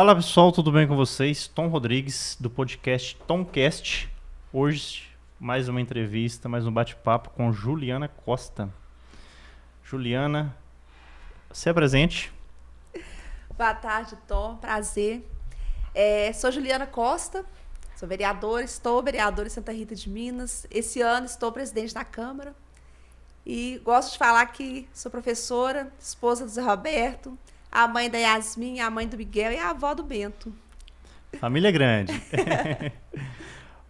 Fala pessoal, tudo bem com vocês? Tom Rodrigues, do podcast Tomcast. Hoje, mais uma entrevista, mais um bate-papo com Juliana Costa. Juliana, se apresente. Boa tarde, Tom. Prazer. Sou Juliana Costa, sou vereadora, estou vereadora em Santa Rita de Minas. Esse ano estou presidente da Câmara. E gosto de falar que sou professora, esposa do Zé Roberto, a mãe da Yasmin, a mãe do Miguel e a avó do Bento. Família grande.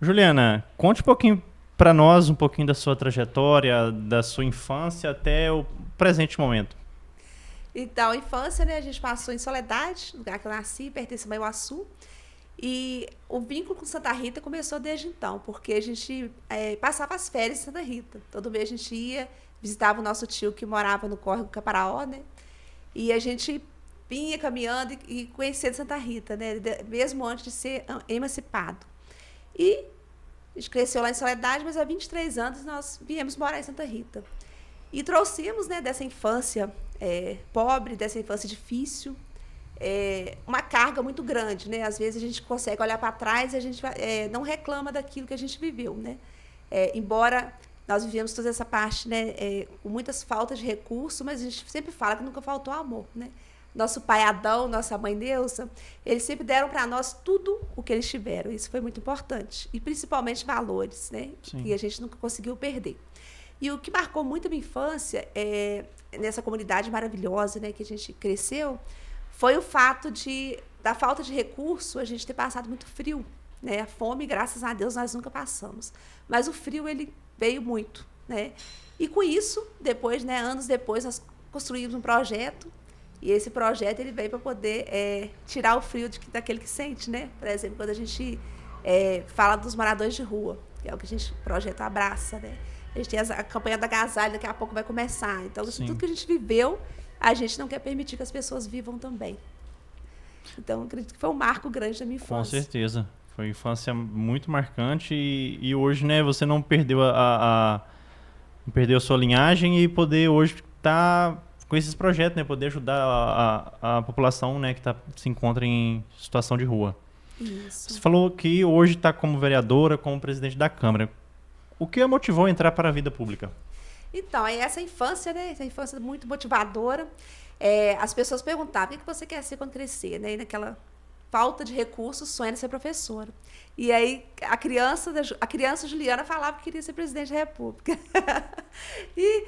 Juliana, conte um pouquinho para nós, um pouquinho da sua trajetória, da sua infância até o presente momento. Então, a infância, né, a gente passou em Soledade, lugar que eu nasci, pertence a Maiuaçu. E o vínculo com Santa Rita começou desde então, porque a gente passava as férias em Santa Rita. Todo mês a gente ia, visitava o nosso tio que morava no córrego Caparaó, né? E a gente vinha caminhando e conhecendo Santa Rita, né? Mesmo antes de ser emancipado. E a gente cresceu lá em Soledade, mas há 23 anos nós viemos morar em Santa Rita. E trouxemos, né, dessa infância pobre, dessa infância difícil, uma carga muito grande, né? Às vezes a gente consegue olhar para trás e a gente não reclama daquilo que a gente viveu, né? Embora nós vivemos toda essa parte, né, com muitas faltas de recurso, mas a gente sempre fala que nunca faltou amor, né? Nosso pai Adão, nossa mãe Neuza, eles sempre deram para nós tudo o que eles tiveram. Isso foi muito importante. E principalmente valores, né? Sim. Que a gente nunca conseguiu perder. E o que marcou muito a minha infância, nessa comunidade maravilhosa, né, que a gente cresceu, foi o fato da falta de recurso, a gente ter passado muito frio, né? A fome, graças a Deus, nós nunca passamos. Mas o frio, ele veio muito, né? E com isso, depois, né, anos depois, nós construímos um projeto, e esse projeto ele veio para poder tirar o frio daquele que sente, né? Por exemplo, quando a gente fala dos moradores de rua, que é o que o projeto abraça, né? A gente tem a campanha da agasalho, daqui a pouco vai começar. Então, assim, tudo que a gente viveu, a gente não quer permitir que as pessoas vivam também. Então, acredito que foi um marco grande da minha infância. Com certeza. Foi uma infância muito marcante e hoje, né, você não perdeu não perdeu a sua linhagem e poder hoje estar com esses projetos, né, poder ajudar a população, né, que se encontra em situação de rua. Isso. Você falou que hoje está como vereadora, como presidente da Câmara. O que a motivou a entrar para a vida pública? Então, essa infância, né? Essa infância muito motivadora. As pessoas perguntavam, o que você quer ser quando crescer? Né? E naquela falta de recursos, sonha em ser professora. E aí, a criança Juliana falava que queria ser presidente da República. E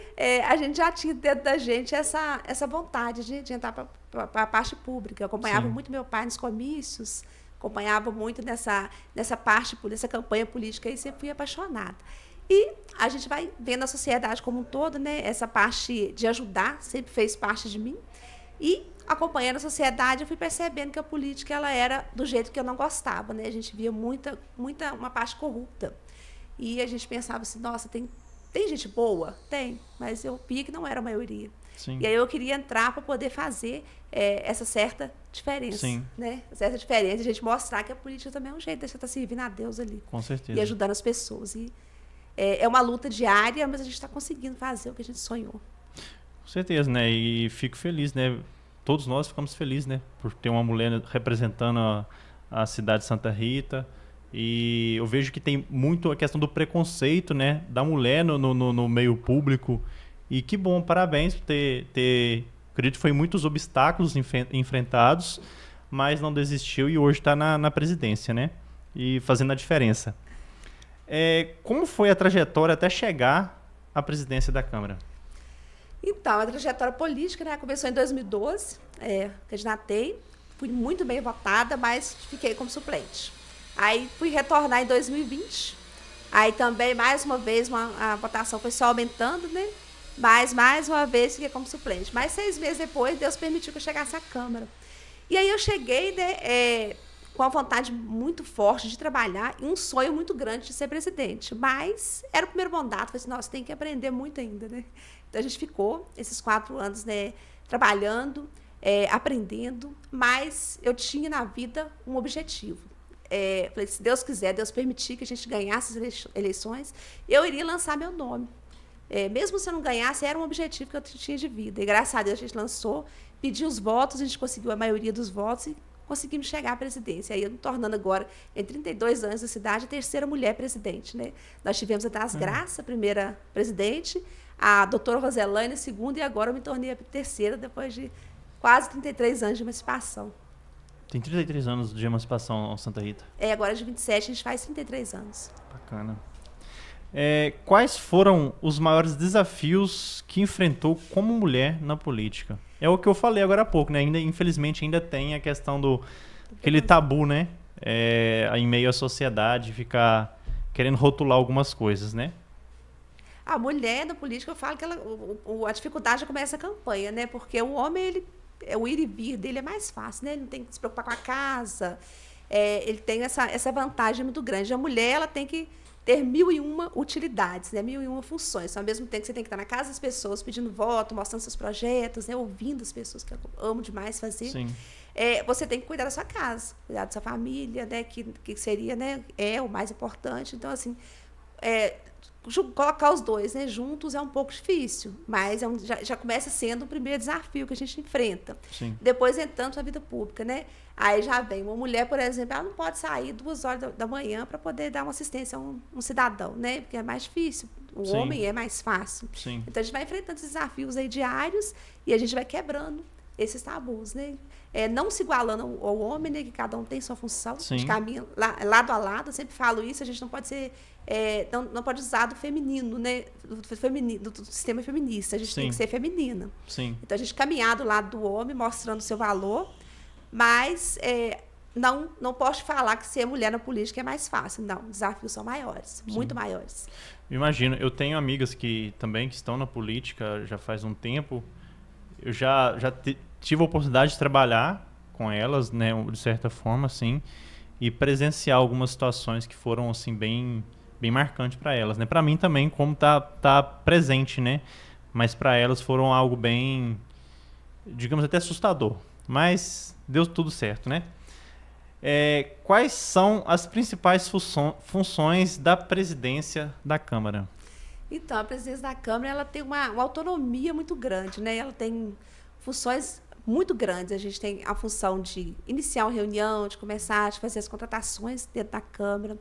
a gente já tinha dentro da gente essa vontade de entrar para a parte pública. Eu acompanhava muito meu pai nos comícios, acompanhava muito nessa parte, nessa campanha política e sempre fui apaixonada. E a gente vai vendo a sociedade como um todo, né? Essa parte de ajudar sempre fez parte de mim. E acompanhando a sociedade, eu fui percebendo que a política ela era do jeito que eu não gostava, né? A gente via uma parte corrupta. E a gente pensava assim, nossa, tem gente boa? Tem, mas eu via que não era a maioria. Sim. E aí eu queria entrar para poder fazer essa certa diferença. Sim. Né? Certa diferença, a gente mostrar que a política também é um jeito de você estar servindo a Deus ali. Com certeza. E ajudando as pessoas. E é uma luta diária, mas a gente está conseguindo fazer o que a gente sonhou. Com certeza, né? E fico feliz, né? Todos nós ficamos felizes, né? Por ter uma mulher representando a cidade de Santa Rita. E eu vejo que tem muito a questão do preconceito, né? Da mulher no meio público. E que bom, parabéns por ter acredito que foi muitos obstáculos enfrentados, mas não desistiu e hoje está na presidência, né? E fazendo a diferença. Como foi a trajetória até chegar à presidência da Câmara? Então, a trajetória política, né, começou em 2012, candidatei, fui muito bem votada, mas fiquei como suplente. Aí fui retornar em 2020, aí também, mais uma vez, a votação foi só aumentando, né? Mas, mais uma vez, fiquei como suplente. Mas 6 meses depois, Deus permitiu que eu chegasse à Câmara. E aí eu cheguei, né, com uma vontade muito forte de trabalhar e um sonho muito grande de ser presidente. Mas era o primeiro mandato, falei assim, nossa, tem que aprender muito ainda, né? Então, a gente ficou esses 4 anos, né, trabalhando, aprendendo, mas eu tinha na vida um objetivo. Falei, se Deus quiser, Deus permitir que a gente ganhasse as eleições, eu iria lançar meu nome. Mesmo se eu não ganhasse, era um objetivo que eu tinha de vida. E graças a Deus a gente lançou, pediu os votos, a gente conseguiu a maioria dos votos e conseguimos chegar à presidência. Aí eu me tornando agora, em 32 anos da cidade, a terceira mulher presidente, né? Nós tivemos a Das Graça, a primeira presidente, a doutora Roselaine, a segunda, e agora eu me tornei a terceira, depois de quase 33 anos de emancipação. Tem 33 anos de emancipação, Santa Rita. Agora de 27 a gente faz 33 anos. Bacana. Quais foram os maiores desafios que enfrentou como mulher na política? É o que eu falei agora há pouco, né? Infelizmente ainda tem a questão aquele tabu, né? Em meio à sociedade, ficar querendo rotular algumas coisas, né? A mulher na política, eu falo que a dificuldade já começa a campanha, né? Porque o homem, o ir e vir dele é mais fácil, né? Ele não tem que se preocupar com a casa, ele tem essa vantagem muito grande. A mulher, ela tem que ter 1001 utilidades, né? 1001 funções. Então, ao mesmo tempo que você tem que estar na casa das pessoas, pedindo voto, mostrando seus projetos, né? Ouvindo as pessoas, que eu amo demais fazer. Sim. Você tem que cuidar da sua casa, cuidar da sua família, né? Que seria, né? O mais importante. Então, assim, colocar os dois, né, juntos é um pouco difícil, mas já começa sendo o primeiro desafio que a gente enfrenta. Sim. Depois, entrando na vida pública, né? Aí já vem uma mulher, por exemplo, ela não pode sair 2 horas da manhã para poder dar uma assistência a um cidadão, né? Porque é mais difícil. O Sim. homem é mais fácil. Sim. Então, a gente vai enfrentando esses desafios aí diários e a gente vai quebrando esses tabus, né? Não se igualando ao homem, né? Que cada um tem sua função. Sim. A gente caminha lado a lado. Eu sempre falo isso, a gente não pode ser... não pode usar do feminino, né? Do sistema feminista. A gente tem que ser feminina. Sim. Então, a gente caminhar do lado do homem, mostrando o seu valor, mas não posso falar que ser mulher na política é mais fácil. Não, os desafios são maiores, muito maiores. Imagino, eu tenho amigas que estão na política já faz um tempo. Eu já tive a oportunidade de trabalhar com elas, né, de certa forma, assim, e presenciar algumas situações que foram assim bem marcantes para elas, né? Para mim também, como tá presente, né? Mas para elas foram algo bem, digamos, até assustador. Mas deu tudo certo, né? Quais são as principais funções da presidência da Câmara? Então, a presidência da Câmara, ela tem uma autonomia muito grande, né? Ela tem funções muito grandes. A gente tem a função de iniciar uma reunião, de começar a fazer as contratações dentro da Câmara,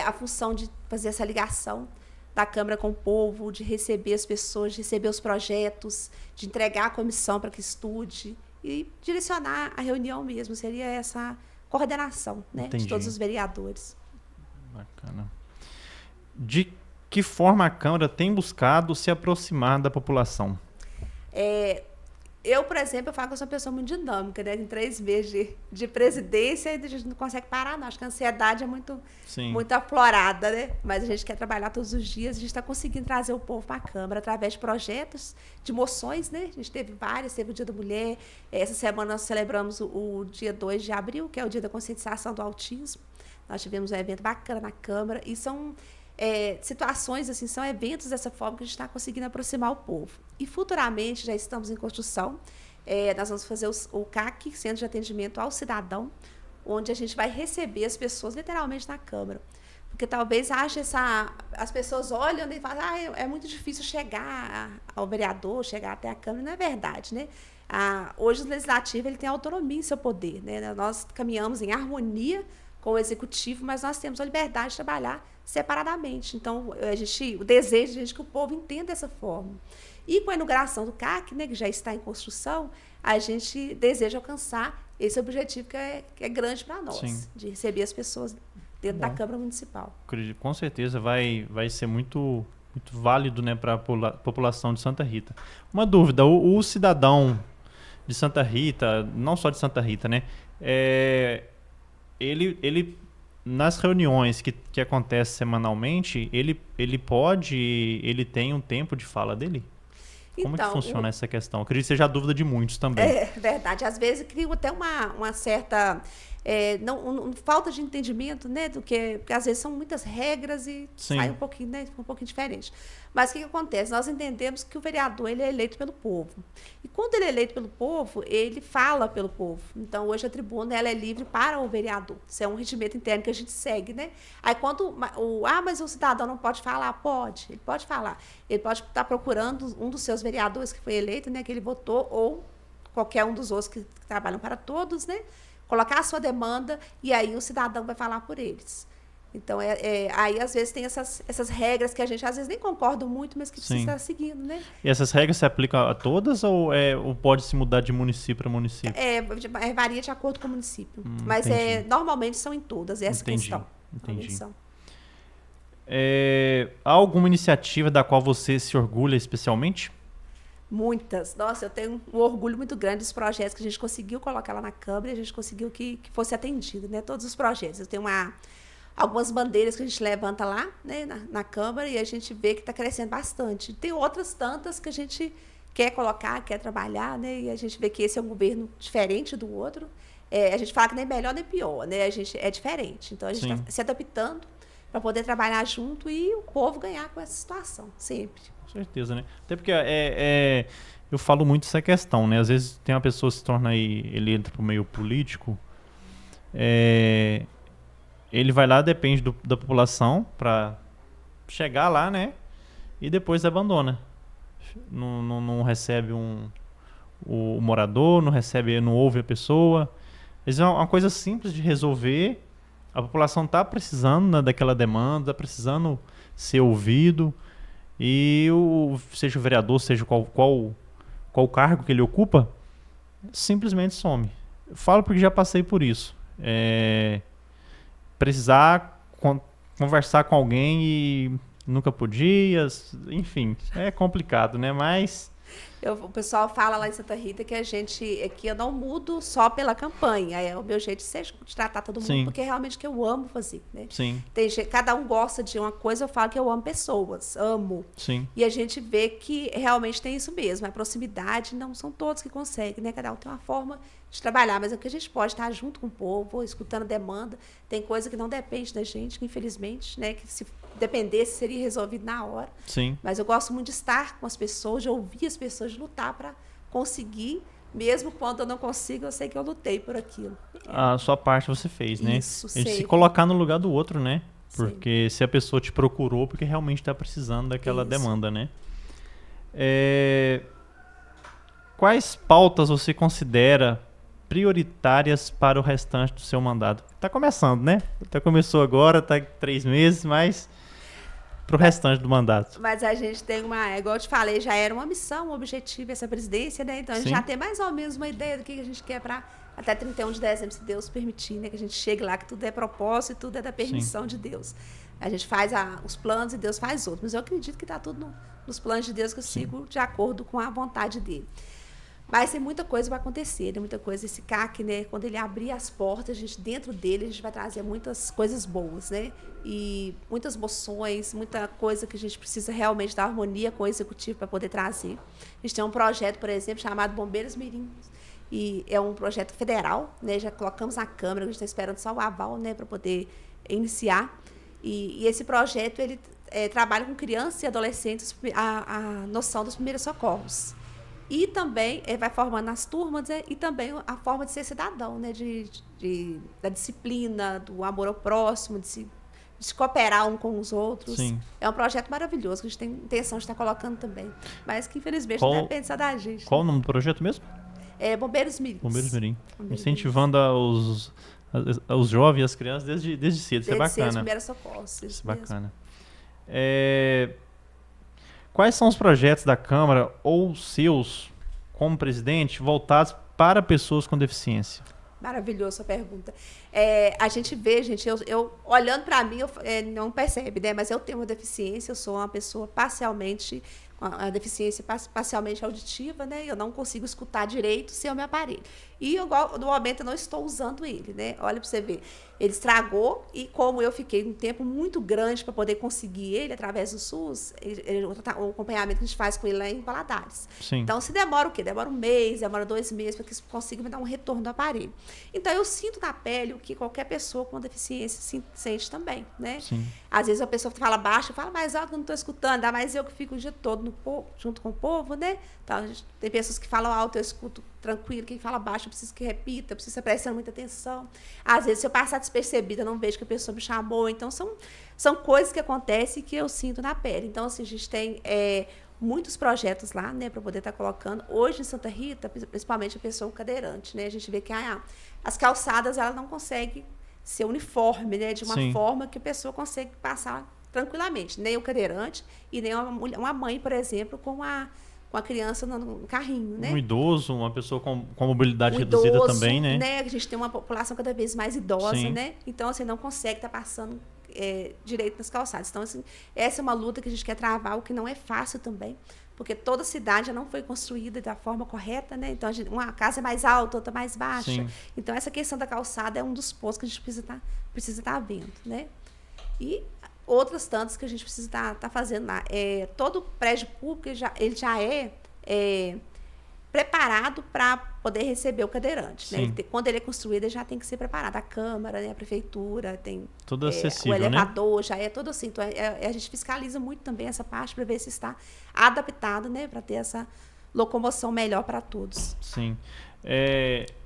a função de fazer essa ligação da Câmara com o povo, de receber as pessoas, de receber os projetos, de entregar a comissão para que estude e direcionar a reunião mesmo. Seria essa coordenação, né, de todos os vereadores. Bacana. De que forma a Câmara tem buscado se aproximar da população? Eu, por exemplo, eu falo que eu sou uma pessoa muito dinâmica, né? Em 3 meses de presidência, a gente não consegue parar, não. Acho que a ansiedade é muito aflorada, né? Mas a gente quer trabalhar todos os dias, a gente está conseguindo trazer o povo para a Câmara através de projetos, de moções, né? A gente teve várias, teve o Dia da Mulher. Essa semana nós celebramos o dia 2 de abril, que é o Dia da Conscientização do Autismo. Nós tivemos um evento bacana na Câmara e são situações, assim, são eventos dessa forma que a gente está conseguindo aproximar o povo. E futuramente, já estamos em construção, nós vamos fazer o CAC, Centro de Atendimento ao Cidadão, onde a gente vai receber as pessoas literalmente na Câmara. Porque talvez as pessoas olham e falam, é muito difícil chegar ao vereador, chegar até a Câmara. Não é verdade, né? Hoje o Legislativo ele tem autonomia em seu poder, né? Nós caminhamos em harmonia com o Executivo, mas nós temos a liberdade de trabalhar separadamente. Então, o desejo é que o povo entenda dessa forma. E com a inauguração do CAC, né, que já está em construção, a gente deseja alcançar esse objetivo que é grande para nós, de receber as pessoas dentro da Câmara Municipal. Com certeza vai ser muito válido, né, para a população de Santa Rita. Uma dúvida, o cidadão de Santa Rita, não só de Santa Rita, né, ele nas reuniões que acontecem semanalmente, ele tem um tempo de fala dele? Como que funciona essa questão? Eu acredito que seja a dúvida de muitos também. É verdade. Às vezes cria até uma certa falta de entendimento, né? Porque às vezes são muitas regras e sai um pouquinho, né? Um pouquinho diferente. Mas o que acontece? Nós entendemos que o vereador ele é eleito pelo povo. E quando ele é eleito pelo povo, ele fala pelo povo. Então, hoje a tribuna ela é livre para o vereador. Isso é um regimento interno que a gente segue, né? Aí quando mas o cidadão não pode falar? Pode. Ele pode falar. Ele pode estar procurando um dos seus vereadores que foi eleito, né? Que ele votou, ou qualquer um dos outros que trabalham para todos, né? colocar a sua demanda e aí o cidadão vai falar por eles. Então, aí às vezes tem essas regras que a gente às vezes nem concorda muito, mas que precisa estar seguindo, né? E essas regras se aplicam a todas ou pode se mudar de município para município? Varia de acordo com o município. Mas normalmente são em todas, essa questão. Entendi. Há alguma iniciativa da qual você se orgulha especialmente? Muitas. Nossa, eu tenho um orgulho muito grande dos projetos que a gente conseguiu colocar lá na Câmara e a gente conseguiu que fosse atendido, né? Todos os projetos. Eu tenho algumas bandeiras que a gente levanta lá, né, na Câmara, e a gente vê que está crescendo bastante. Tem outras tantas que a gente quer colocar, quer trabalhar, né, e a gente vê que esse é um governo diferente do outro. A gente fala que nem melhor nem pior, né, a gente é diferente. Então, a gente está se adaptando para poder trabalhar junto e o povo ganhar com essa situação, sempre. Com certeza, né? Até porque eu falo muito essa questão, né? Às vezes tem uma pessoa que se torna aí, ele entra para o meio político, ele vai lá, depende da população para chegar lá, né? E depois abandona. Não recebe o morador, não ouve a pessoa. Isso é uma coisa simples de resolver. A população está precisando, né, daquela demanda, está precisando ser ouvido. E seja o vereador, seja qual cargo que ele ocupa, simplesmente some. Eu falo porque já passei por isso. Precisar conversar com alguém e nunca podia, enfim, é complicado, né? Mas o pessoal fala lá em Santa Rita que que eu não mudo só pela campanha, é o meu jeito de tratar todo mundo, porque é realmente que eu amo fazer, né? Sim. Cada um gosta de uma coisa, eu falo que eu amo pessoas, amo. Sim. E a gente vê que realmente tem isso mesmo, a proximidade, não são todos que conseguem, né? Cada um tem uma forma de trabalhar, mas é que a gente pode estar junto com o povo, escutando demanda. Tem coisa que não depende da gente, que infelizmente, né, que se dependesse seria resolvido na hora. Sim. Mas eu gosto muito de estar com as pessoas, de ouvir as pessoas, de lutar para conseguir, mesmo quando eu não consigo, eu sei que eu lutei por aquilo. A sua parte você fez, né? Isso, a gente se colocar no lugar do outro, né? Porque se a pessoa te procurou, porque realmente está precisando daquela demanda, né? Quais pautas você considera prioritárias para o restante do seu mandato? Tá começando, né? Começou agora, tá 3 meses, mas para o restante do mandato. Mas a gente tem igual eu te falei, já era uma missão, um objetivo essa presidência, né? Então a gente já tem mais ou menos uma ideia do que a gente quer para até 31 de dezembro, se Deus permitir, né? Que a gente chegue lá, que tudo é propósito e tudo é da permissão de Deus. A gente faz os planos e Deus faz outros. Mas eu acredito que está tudo nos planos de Deus, que eu sigo de acordo com a vontade dele. Mas tem muita coisa para acontecer, né? Muita coisa. Esse CAC, né? Quando ele abrir as portas, dentro dele, a gente vai trazer muitas coisas boas, né? E muitas moções, muita coisa que a gente precisa realmente dar harmonia com o executivo para poder trazer. A gente tem um projeto, por exemplo, chamado Bombeiros Mirim. E é um projeto federal, né? Já colocamos na Câmara, a gente está esperando só o aval, né? Para poder iniciar. E esse projeto, ele trabalha com crianças e adolescentes a noção dos primeiros socorros. E também vai formando as turmas, e também a forma de ser cidadão, né? Da disciplina, do amor ao próximo, de se cooperar um com os outros. Sim. É um projeto maravilhoso que a gente tem intenção de estar colocando também. Mas que, infelizmente, não depende só da gente. Qual o nome do projeto mesmo? Bombeiros Mirim. Bombeiros Mirim. Incentivando os jovens e as crianças desde cedo. Isso é bacana. Desde primeiros socorros. Isso é bacana. Quais são os projetos da Câmara ou seus, como presidente, voltados para pessoas com deficiência? Maravilhosa a pergunta. A gente vê, eu olhando para mim, não percebe, né? Mas eu tenho uma deficiência, eu sou uma pessoa parcialmente, a deficiência parcialmente auditiva, né? Eu não consigo escutar direito sem o meu aparelho. E eu, no momento, eu não estou usando ele, né? Olha para você ver. Ele estragou e como eu fiquei um tempo muito grande para poder conseguir ele através do SUS, o acompanhamento que a gente faz com ele lá em Valadares. Sim. Então, se demora o quê? Demora 1 mês, demora 2 meses para que isso consiga me dar um retorno do aparelho. Então, eu sinto na pele o que qualquer pessoa com deficiência sente também, né? Sim. Às vezes a pessoa fala baixo, fala mais alto, eu não estou escutando, ainda mais eu que fico o dia todo junto com o povo, né? Então, tem pessoas que falam alto, eu escuto tranquilo, quem fala baixo, eu preciso que repita, eu preciso estar prestando muita atenção. Às vezes, se eu passar despercebida, eu não vejo que a pessoa me chamou. Então, são coisas que acontecem que eu sinto na pele. Então, assim, a gente tem muitos projetos lá, né, para poder estar colocando. Hoje em Santa Rita, principalmente a pessoa cadeirante, né, a gente vê que as calçadas ela não consegue ser uniforme, né, de uma Sim. forma que a pessoa consegue passar tranquilamente, nem o cadeirante e nem uma mãe, por exemplo, com a criança no carrinho, né? Um idoso, uma pessoa com mobilidade O reduzida idoso, também, né? A gente tem uma população cada vez mais idosa, Sim. né? Então, assim, não consegue estar passando direito nas calçadas. Então, assim, essa é uma luta que a gente quer travar, o que não é fácil também, porque toda cidade já não foi construída da forma correta, né? Então, uma casa é mais alta, outra mais baixa. Sim. Então, essa questão da calçada é um dos pontos que a gente precisa estar vendo, né? E outras tantas que a gente precisa estar fazendo lá. Todo prédio público ele já é preparado para poder receber o cadeirante. Né? Quando ele é construído, ele já tem que ser preparado. A Câmara, né? A Prefeitura, tem tudo acessível, o elevador, né? já é todo assim. Então, a gente fiscaliza muito também essa parte para ver se está adaptado, né? Para ter essa locomoção melhor para todos. Sim.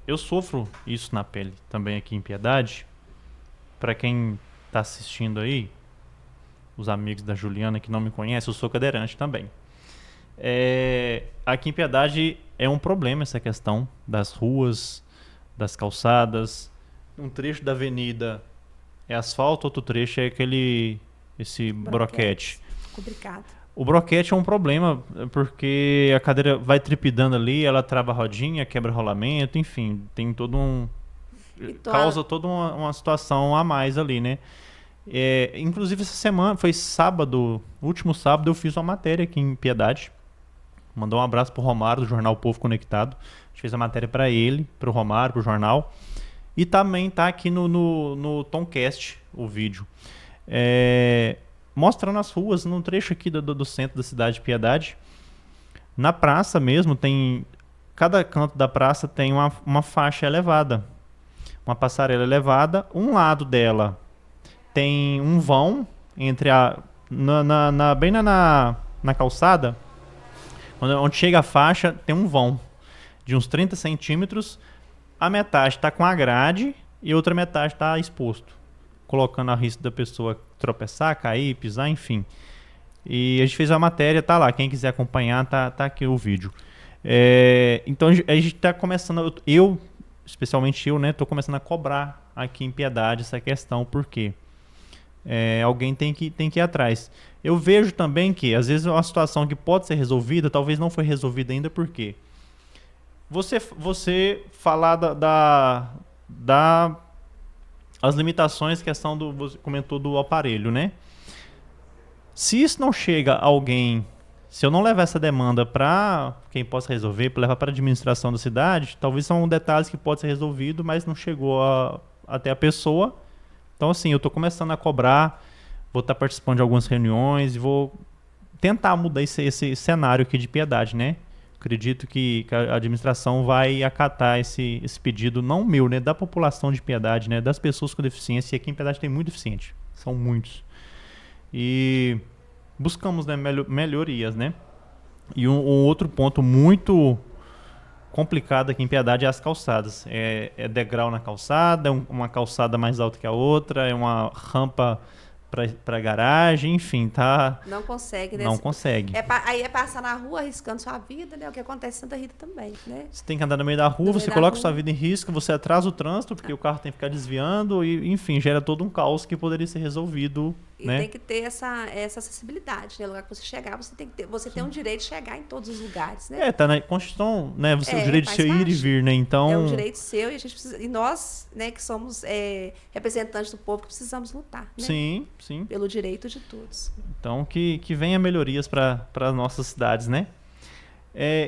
Eu sofro isso na pele também aqui em Piedade. Para quem está assistindo aí, os amigos da Juliana que não me conhecem, eu sou cadeirante também. Aqui em Piedade é um problema essa questão das ruas, das calçadas. Um trecho da avenida é asfalto, outro trecho é esse broquete. Complicado. O broquete é um problema porque a cadeira vai trepidando ali, ela trava a rodinha, quebra rolamento, enfim, tem todo causa toda uma situação a mais ali, né? Inclusive essa semana, foi sábado, último sábado, eu fiz uma matéria aqui em Piedade. Mandou um abraço pro Romário, do jornal Povo Conectado. A gente fez a matéria para ele, pro Romário, pro jornal. E também tá aqui no Tomcast o vídeo. Mostrando as ruas, num trecho aqui do centro da cidade de Piedade. Na praça mesmo, cada canto da praça tem uma faixa elevada. Uma passarela elevada. Um lado dela tem um vão entre bem na calçada. Onde chega a faixa, tem um vão de uns 30 centímetros. A metade está com a grade e a outra metade está exposto, colocando a risco da pessoa tropeçar, cair, pisar, enfim. E a gente fez a matéria, tá lá. Quem quiser acompanhar, tá aqui o vídeo. Então a gente está começando, especialmente eu, né, tô começando a cobrar aqui em Piedade essa questão, porque alguém tem que ir atrás. Eu vejo também que, às vezes, uma situação que pode ser resolvida, talvez não foi resolvida ainda, por quê? Você falar as limitações, questão você comentou do aparelho, né? Se isso não chega a alguém, se eu não levar essa demanda para quem possa resolver, para levar para a administração da cidade, talvez são detalhes que podem ser resolvidos, mas não chegou até a pessoa. Então, assim, eu estou começando a cobrar, vou estar participando de algumas reuniões e vou tentar mudar esse cenário aqui de Piedade, né? Acredito que a administração vai acatar esse pedido, não meu, né? Da população de Piedade, né? Das pessoas com deficiência. E aqui em Piedade tem muito deficiente. São muitos. E buscamos, né, melhorias, né? E um outro ponto muito complicado aqui em Piedade é as calçadas. É degrau na calçada, uma calçada mais alta que a outra, é uma rampa para garagem, enfim, tá... Não consegue, né? Não consegue. Aí é passar na rua arriscando sua vida, né? O que acontece em Santa Rita também, né? Você tem que andar no meio da rua, você coloca sua vida em risco, você atrasa o trânsito, porque o carro tem que ficar desviando, e enfim, gera todo um caos que poderia ser resolvido, né? Tem que ter essa acessibilidade, né? No lugar que você chegar, você tem um direito de chegar em todos os lugares, né? Tá na Constituição, né? O direito de seu ir e vir, né? Então... É um direito seu e a gente precisa... E nós, né, que somos representantes do povo, que precisamos lutar, né? Sim. Pelo direito de todos. Então, que venha melhorias para as nossas cidades, né?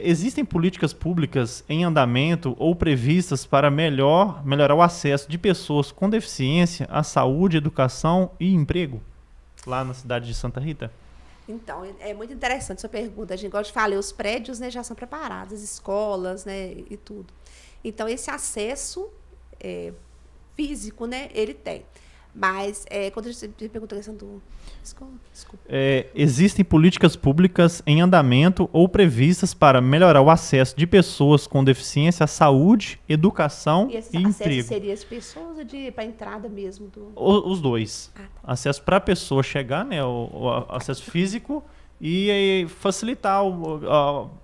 Existem políticas públicas em andamento ou previstas para melhorar o acesso de pessoas com deficiência à saúde, educação e emprego lá na cidade de Santa Rita? Então, é muito interessante sua pergunta. A gente, igual eu te falei, os prédios, né, já são preparados, as escolas, né, e tudo. Então, esse acesso físico, né, ele tem. Mas, quando a gente pergunta a questão do... Desculpa. Existem políticas públicas em andamento ou previstas para melhorar o acesso de pessoas com deficiência à saúde, educação e emprego. Esse acesso seria as pessoas ou para a entrada mesmo? Os dois. Acesso para a pessoa chegar, né, o acesso físico e aí facilitar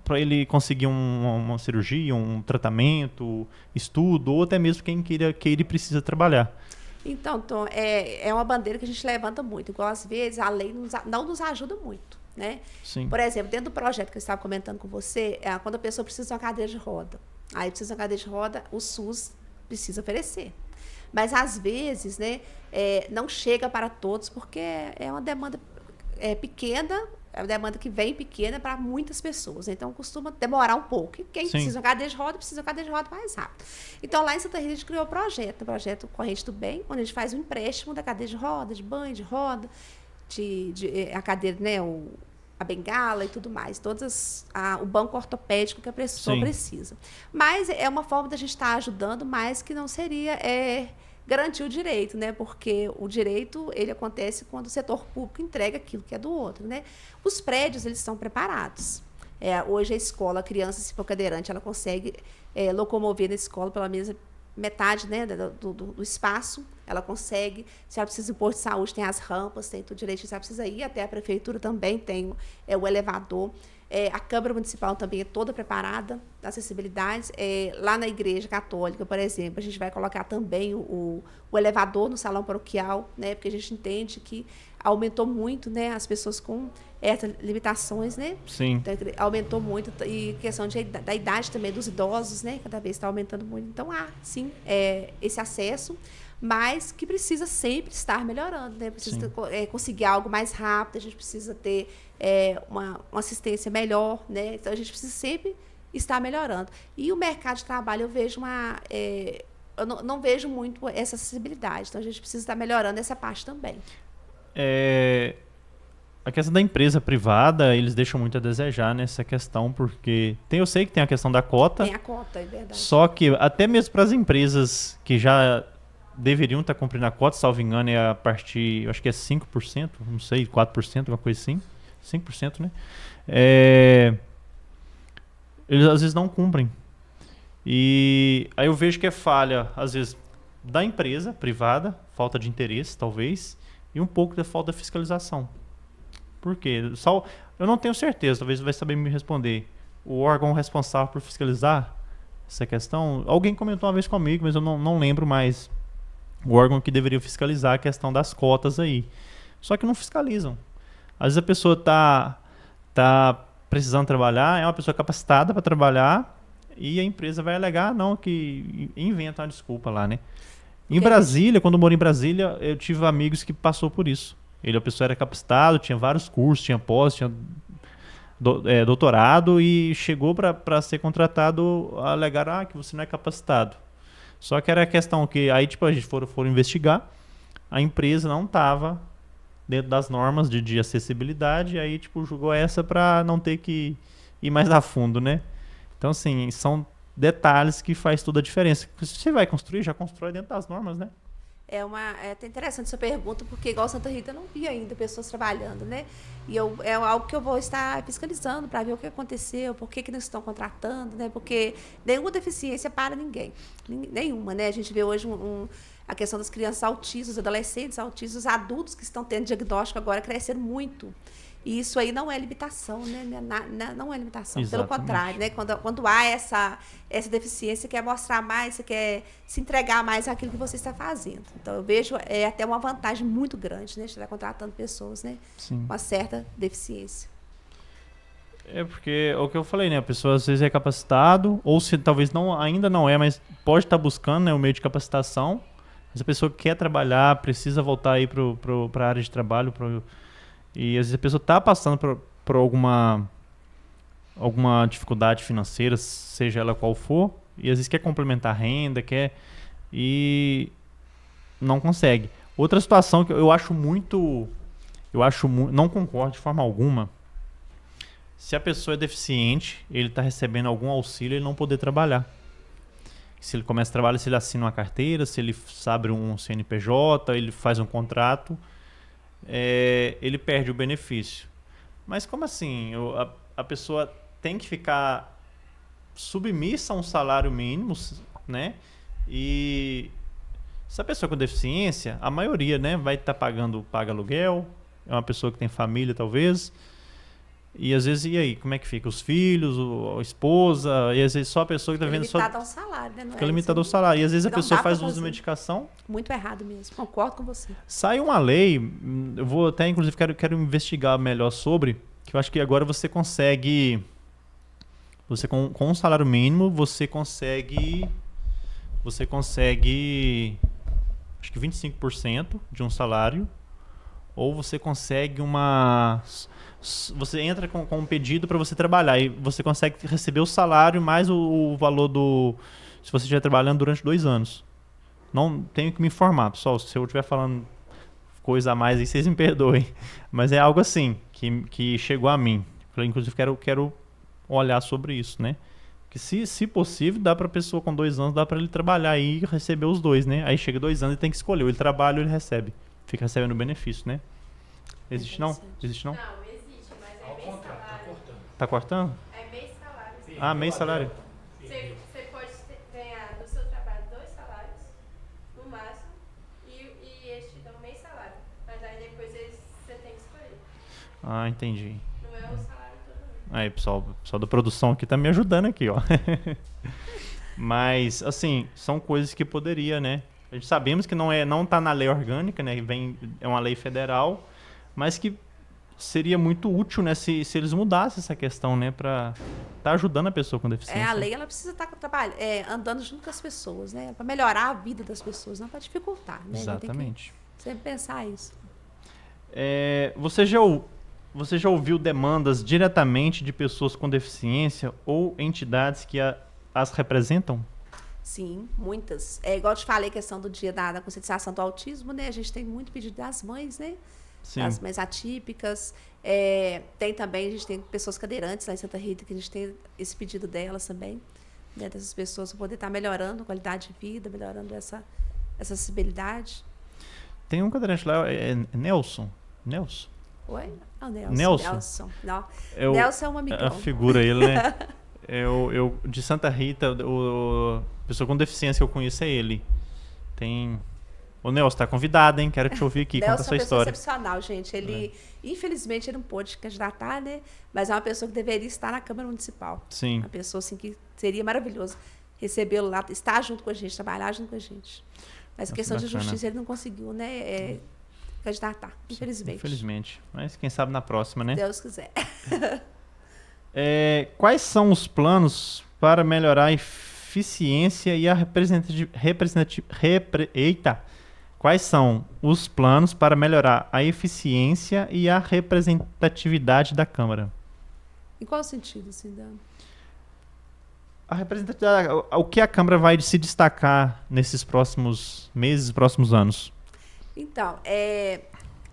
para ele conseguir uma cirurgia, um tratamento, estudo, ou até mesmo quem que ele precisa trabalhar. Então, Tom, é uma bandeira que a gente levanta muito. Igual, às vezes, a lei não nos ajuda muito, né? Sim. Por exemplo, dentro do projeto que eu estava comentando com você, quando a pessoa precisa de uma cadeira de roda. Aí precisa de uma cadeira de roda, o SUS precisa oferecer. Mas, às vezes, né, não chega para todos, porque é uma demanda pequena, é uma demanda que vem pequena para muitas pessoas. Então, costuma demorar um pouco. E quem Sim. precisa de uma cadeira de roda, precisa de uma cadeira de roda mais rápido. Então, lá em Santa Rita, a gente criou o projeto Corrente do Bem, onde a gente faz um empréstimo da cadeira de roda, de banho, de roda, a cadeira, né, a bengala e tudo mais. O banco ortopédico que a pessoa precisa. Mas é uma forma da gente estar ajudando, mas que não seria garantir o direito, né? Porque o direito, ele acontece quando o setor público entrega aquilo que é do outro, né? Os prédios, eles estão preparados. Hoje a escola, a criança, se for cadeirante, ela consegue locomover na escola pela mesma metade, né, do espaço. Ela consegue, se ela precisa de posto de saúde, tem as rampas, tem tudo direito, se ela precisa ir até a prefeitura também, tem o elevador. A Câmara Municipal também é toda preparada, acessibilidades. Lá na Igreja Católica, por exemplo, a gente vai colocar também o elevador no salão paroquial, né, porque a gente entende que aumentou muito, né, as pessoas com essas limitações, né? Sim. Então, aumentou muito, e questão da idade também dos idosos, né, cada vez está aumentando muito. Então, sim, esse acesso, mas que precisa sempre estar melhorando, né? Precisa conseguir algo mais rápido, a gente precisa ter uma assistência melhor, né? Então, a gente precisa sempre estar melhorando. E o mercado de trabalho, eu vejo eu não vejo muito essa acessibilidade, então a gente precisa estar melhorando essa parte também. A questão da empresa privada, eles deixam muito a desejar nessa questão, porque eu sei que tem a questão da cota. Tem a cota, é verdade. Só que até mesmo para as empresas que já deveriam estar cumprindo a cota, salvo engano, é a partir, eu acho que é 5%, não sei, 4%, alguma coisa assim. 5%, né? Eles às vezes não cumprem. E aí eu vejo que é falha, às vezes, da empresa privada, falta de interesse, talvez, e um pouco da falta da fiscalização. Por quê? Eu não tenho certeza, talvez você vai saber me responder. O órgão responsável por fiscalizar essa questão, alguém comentou uma vez comigo, mas eu não lembro mais. O órgão que deveria fiscalizar a questão das cotas aí. Só que não fiscalizam. Às vezes a pessoa tá precisando trabalhar, é uma pessoa capacitada para trabalhar, e a empresa vai alegar, que inventa uma desculpa lá, né? Em Brasília, quando eu morei em Brasília, eu tive amigos que passou por isso. A pessoa era capacitado, tinha vários cursos, tinha pós, tinha doutorado, e chegou para ser contratado a alegar que você não é capacitado. Só que era a questão que aí a gente foram investigar, a empresa não estava dentro das normas de acessibilidade, aí julgou essa para não ter que ir mais a fundo, né? Então, assim, são detalhes que faz toda a diferença. Se você vai construir, já constrói dentro das normas, né? É até interessante essa pergunta, porque igual Santa Rita eu não vi ainda pessoas trabalhando, né? E é algo que eu vou estar fiscalizando para ver o que aconteceu, por que não estão contratando, né? Porque nenhuma deficiência para ninguém. Nenhuma, né? A gente vê hoje a questão das crianças autistas, adolescentes autistas, os adultos que estão tendo diagnóstico agora crescendo muito. E isso aí não é limitação, né? Não é limitação. Exatamente. Pelo contrário, né? Quando há essa deficiência, você quer mostrar mais, você quer se entregar mais àquilo que você está fazendo. Então, eu vejo até uma vantagem muito grande, né? De estar contratando pessoas, né? Sim. Com uma certa deficiência. Porque é o que eu falei, né? A pessoa às vezes é capacitado, ou se talvez ainda não é, mas pode estar buscando, né, o meio de capacitação. Mas a pessoa quer trabalhar, precisa voltar aí para a área de trabalho, e às vezes a pessoa está passando por alguma dificuldade financeira, seja ela qual for, e às vezes quer complementar a renda, e não consegue. Outra situação que eu acho não concordo de forma alguma, se a pessoa é deficiente, ele está recebendo algum auxílio, ele não poder trabalhar. Se ele começa a trabalhar, se ele assina uma carteira, se ele abre um CNPJ, ele faz um contrato, ele perde o benefício. Mas como assim? A pessoa tem que ficar submissa a um salário mínimo, né? E se a pessoa com deficiência, a maioria, né, vai estar paga aluguel, é uma pessoa que tem família talvez, E às vezes, e aí, como é que fica? Os filhos, a esposa, e às vezes só a pessoa que tá vendo só... limitado ao salário, né? Não Fica é limitado ao assim. salário. E às vezes a Não pessoa dá faz pra uso de fazer. medicação. Muito errado mesmo. Concordo com você. Sai uma lei, eu vou até, inclusive, quero investigar melhor sobre, que eu acho que agora você consegue... Você com um salário mínimo, você consegue acho que 25% de um salário, ou você consegue você entra com um pedido para você trabalhar e você consegue receber o salário mais o valor se você estiver trabalhando durante 2 anos. Não tenho que me informar, pessoal, se eu estiver falando coisa a mais aí, vocês me perdoem, mas é algo assim que chegou a mim. Eu, inclusive, quero olhar sobre isso, né? Que se possível, dá pra pessoa com 2 anos, dá pra ele trabalhar e receber os 2, né? Aí chega 2 anos e tem que escolher, ou ele trabalha ou ele recebe. Fica recebendo benefício, né? Existe não? Existe não? Não, existe, mas é mês salário. Tá cortando? É mês salário. Ah, mês salário. Você pode ganhar do seu trabalho 2 salários, no máximo, e eles te dão mês salário. Mas aí depois você tem que escolher. Ah, entendi. Não é o salário todo mundo. Aí, pessoal da produção aqui tá me ajudando aqui, ó. Mas, assim, são coisas que poderia, né? A gente sabemos que não tá na lei orgânica, né? É uma lei federal, mas que seria muito útil, né? Se eles mudassem essa questão, né? Pra tá ajudando a pessoa com deficiência. A lei ela precisa estar andando junto com as pessoas, né? Para melhorar a vida das pessoas, não para dificultar, né? Exatamente. Tem que sempre pensar isso. Você já ouviu demandas diretamente de pessoas com deficiência ou entidades que as representam? Sim, muitas. Igual eu te falei, a questão do dia da conscientização do autismo, né? A gente tem muito pedido das mães, né? Sim. Das mães atípicas. Tem também, a gente tem pessoas cadeirantes lá em Santa Rita, que a gente tem esse pedido delas também, né? Dessas pessoas para poder estar melhorando a qualidade de vida, melhorando essa acessibilidade. Tem um cadeirante lá, Nelson? Nelson? Oi? Ah, Nelson? Nelson. Não. Eu, Nelson é um amigão. a figura ele, né? Eu de Santa Rita, a pessoa com deficiência que eu conheço é ele. Tem... Ô, Nelson, tá convidado, hein? Quero te ouvir aqui, conta a sua história. É uma pessoa excepcional, gente. Ele, infelizmente, ele não pôde se candidatar, né? Mas é uma pessoa que deveria estar na Câmara Municipal. Sim. Uma pessoa, assim, que seria maravilhoso recebê-lo lá, estar junto com a gente, trabalhar junto com a gente. Mas questão de justiça, ele não conseguiu, né? Candidatar, infelizmente. Infelizmente. Mas quem sabe na próxima, né? Deus quiser. Quais são os planos para melhorar a eficiência e a Quais são os planos para melhorar a eficiência e a representatividade da Câmara? Em qual sentido, assim, Dan? A representatividade, o que a Câmara vai se destacar nesses próximos meses, próximos anos? Então,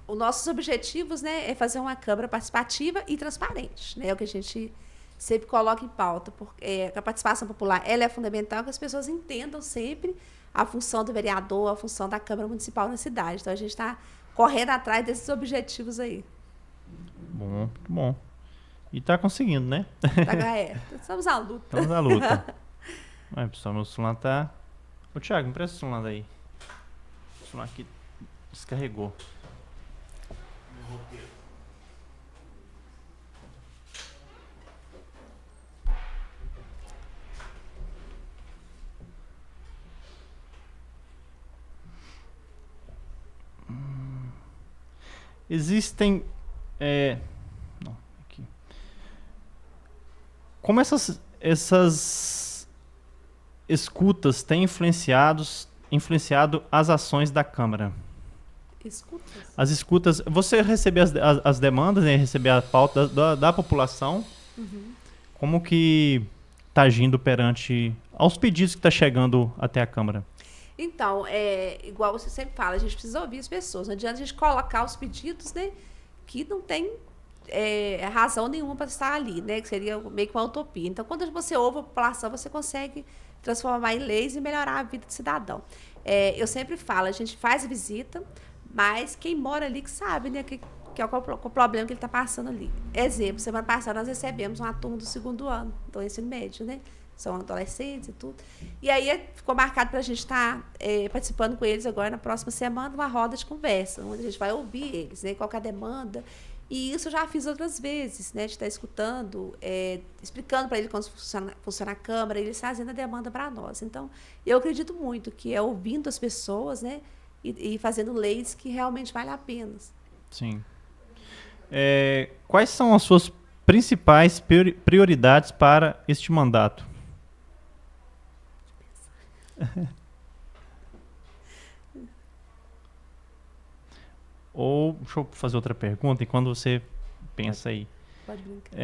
os nossos objetivos, né, é fazer uma Câmara participativa e transparente, né? É o que a gente sempre coloca em pauta, porque a participação popular ela é fundamental, que as pessoas entendam sempre a função do vereador, a função da Câmara Municipal na cidade. Então, a gente está correndo atrás desses objetivos aí. Bom, muito bom. E está conseguindo, né? Estamos à luta. Estamos à luta. Aí, pessoal, meu celular tá... Ô, Thiago, me presta o celular daí. O celular aqui descarregou. Meu roteiro. Existem... Não, aqui. Como essas escutas têm influenciado as ações da Câmara? Escutas? As escutas... Você receber as demandas, né, receber a pauta da população, como que está agindo perante aos pedidos que está chegando até a Câmara? Então, igual você sempre fala, a gente precisa ouvir as pessoas. Não adianta a gente colocar os pedidos, né, que não tem razão nenhuma para estar ali, né, que seria meio que uma utopia. Então, quando você ouve a população, você consegue transformar em leis e melhorar a vida do cidadão. Eu sempre falo, a gente faz visita, mas quem mora ali que sabe, né, qual é o problema que ele está passando ali. Exemplo, semana passada nós recebemos uma turma do 2º ano do ensino médio, né? São adolescentes e tudo. E aí ficou marcado para a gente estar participando com eles agora na próxima semana, uma roda de conversa, onde a gente vai ouvir eles, né, qual que é a demanda. E isso eu já fiz outras vezes, né? De estar escutando, explicando para ele como funciona a Câmara, eles trazendo a demanda para nós. Então, eu acredito muito que é ouvindo as pessoas, né? E fazendo leis que realmente valem a pena. Sim. Quais são as suas principais prioridades para este mandato? Ou, deixa eu fazer outra pergunta, e quando você pensa aí. Pode brincar.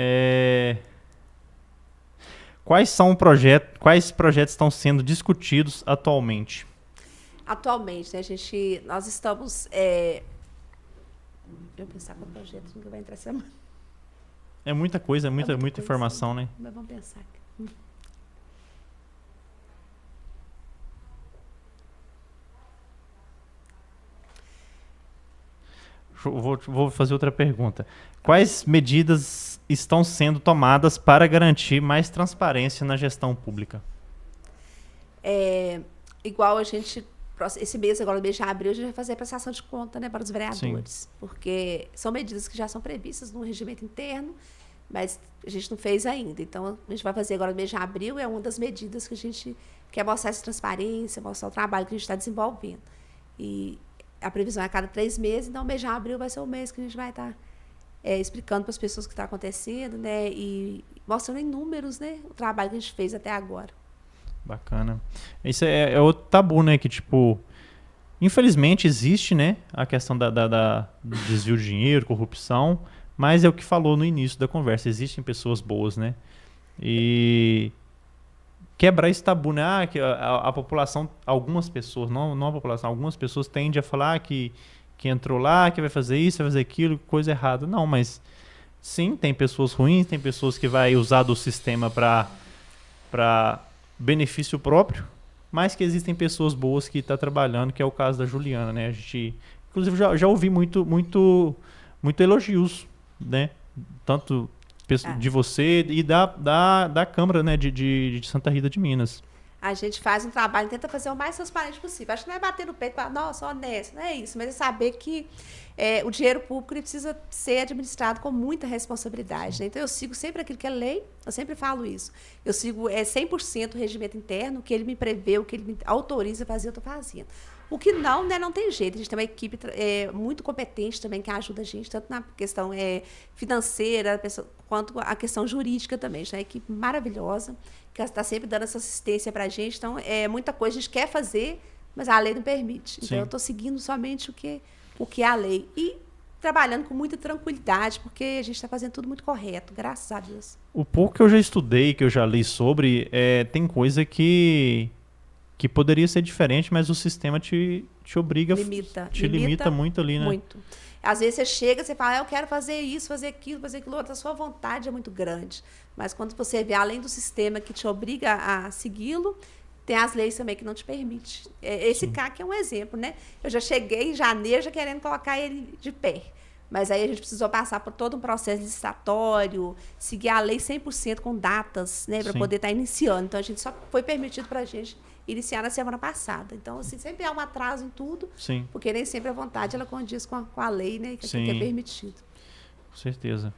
Quais projetos estão sendo discutidos atualmente? Atualmente, né, nós estamos... deixa eu pensar qual projeto que vai entrar essa semana. É muita coisa, muita coisa, informação, né? Mas vamos pensar aqui. Vou fazer outra pergunta. Quais medidas estão sendo tomadas para garantir mais transparência na gestão pública? Igual a gente, esse mês, agora no mês de abril, a gente vai fazer a prestação de conta, né, para os vereadores. Sim. Porque são medidas que já são previstas no regimento interno, mas a gente não fez ainda. Então, a gente vai fazer agora no mês de abril, é uma das medidas que a gente quer mostrar essa transparência, mostrar o trabalho que a gente está desenvolvendo. E a previsão é a cada 3 meses, então o mês de abril vai ser o mês que a gente vai estar explicando para as pessoas o que está acontecendo, né, e mostrando em números, né, o trabalho que a gente fez até agora. Bacana. Isso é outro tabu, né, que tipo, infelizmente existe, né, a questão do desvio de dinheiro, corrupção, mas é o que falou no início da conversa, existem pessoas boas, né, e quebrar esse tabu, né? Que a população, algumas pessoas, não a população, algumas pessoas tendem a falar que entrou lá, que vai fazer isso, vai fazer aquilo, coisa errada. Não, mas sim, tem pessoas ruins, tem pessoas que vai usar do sistema para benefício próprio, mas que existem pessoas boas que estão trabalhando, que é o caso da Juliana, né? A gente, inclusive, já ouvi muito elogios, né? Tanto de você e da Câmara, né, de Santa Rita de Minas. A gente faz um trabalho, tenta fazer o mais transparente possível. Acho que não é bater no peito e falar, nossa, honesto, não é isso, mas é saber que o dinheiro público ele precisa ser administrado com muita responsabilidade. Né? Então, eu sigo sempre aquilo que é lei, eu sempre falo isso. Eu sigo 100% o regimento interno, o que ele me prevê, o que ele me autoriza a fazer, eu estou fazendo. O que não, né, não tem jeito. A gente tem uma equipe muito competente também que ajuda a gente, tanto na questão financeira, quanto a questão jurídica também. A gente tem uma equipe maravilhosa, que está sempre dando essa assistência para a gente. Então, muita coisa a gente quer fazer, mas a lei não permite. Então, eu estou seguindo somente o que é a lei. E trabalhando com muita tranquilidade, porque a gente está fazendo tudo muito correto, graças a Deus. O pouco que eu já estudei, que eu já li sobre, tem coisa que poderia ser diferente, mas o sistema te obriga, limita muito ali, né? Muito. Às vezes você chega, você fala, eu quero fazer isso, fazer aquilo outro, a sua vontade é muito grande. Mas quando você vê, além do sistema que te obriga a segui-lo, tem as leis também que não te permitem. Esse CAC é um exemplo, né? Eu já cheguei em janeiro já querendo colocar ele de pé. Mas aí a gente precisou passar por todo um processo licitatório, seguir a lei 100% com datas, né, para poder estar iniciando. Então, a gente só foi permitido para a gente iniciar na semana passada. Então, assim, sempre há um atraso em tudo, porque nem sempre a vontade ela condiz com a lei, né, que é permitido. Com certeza.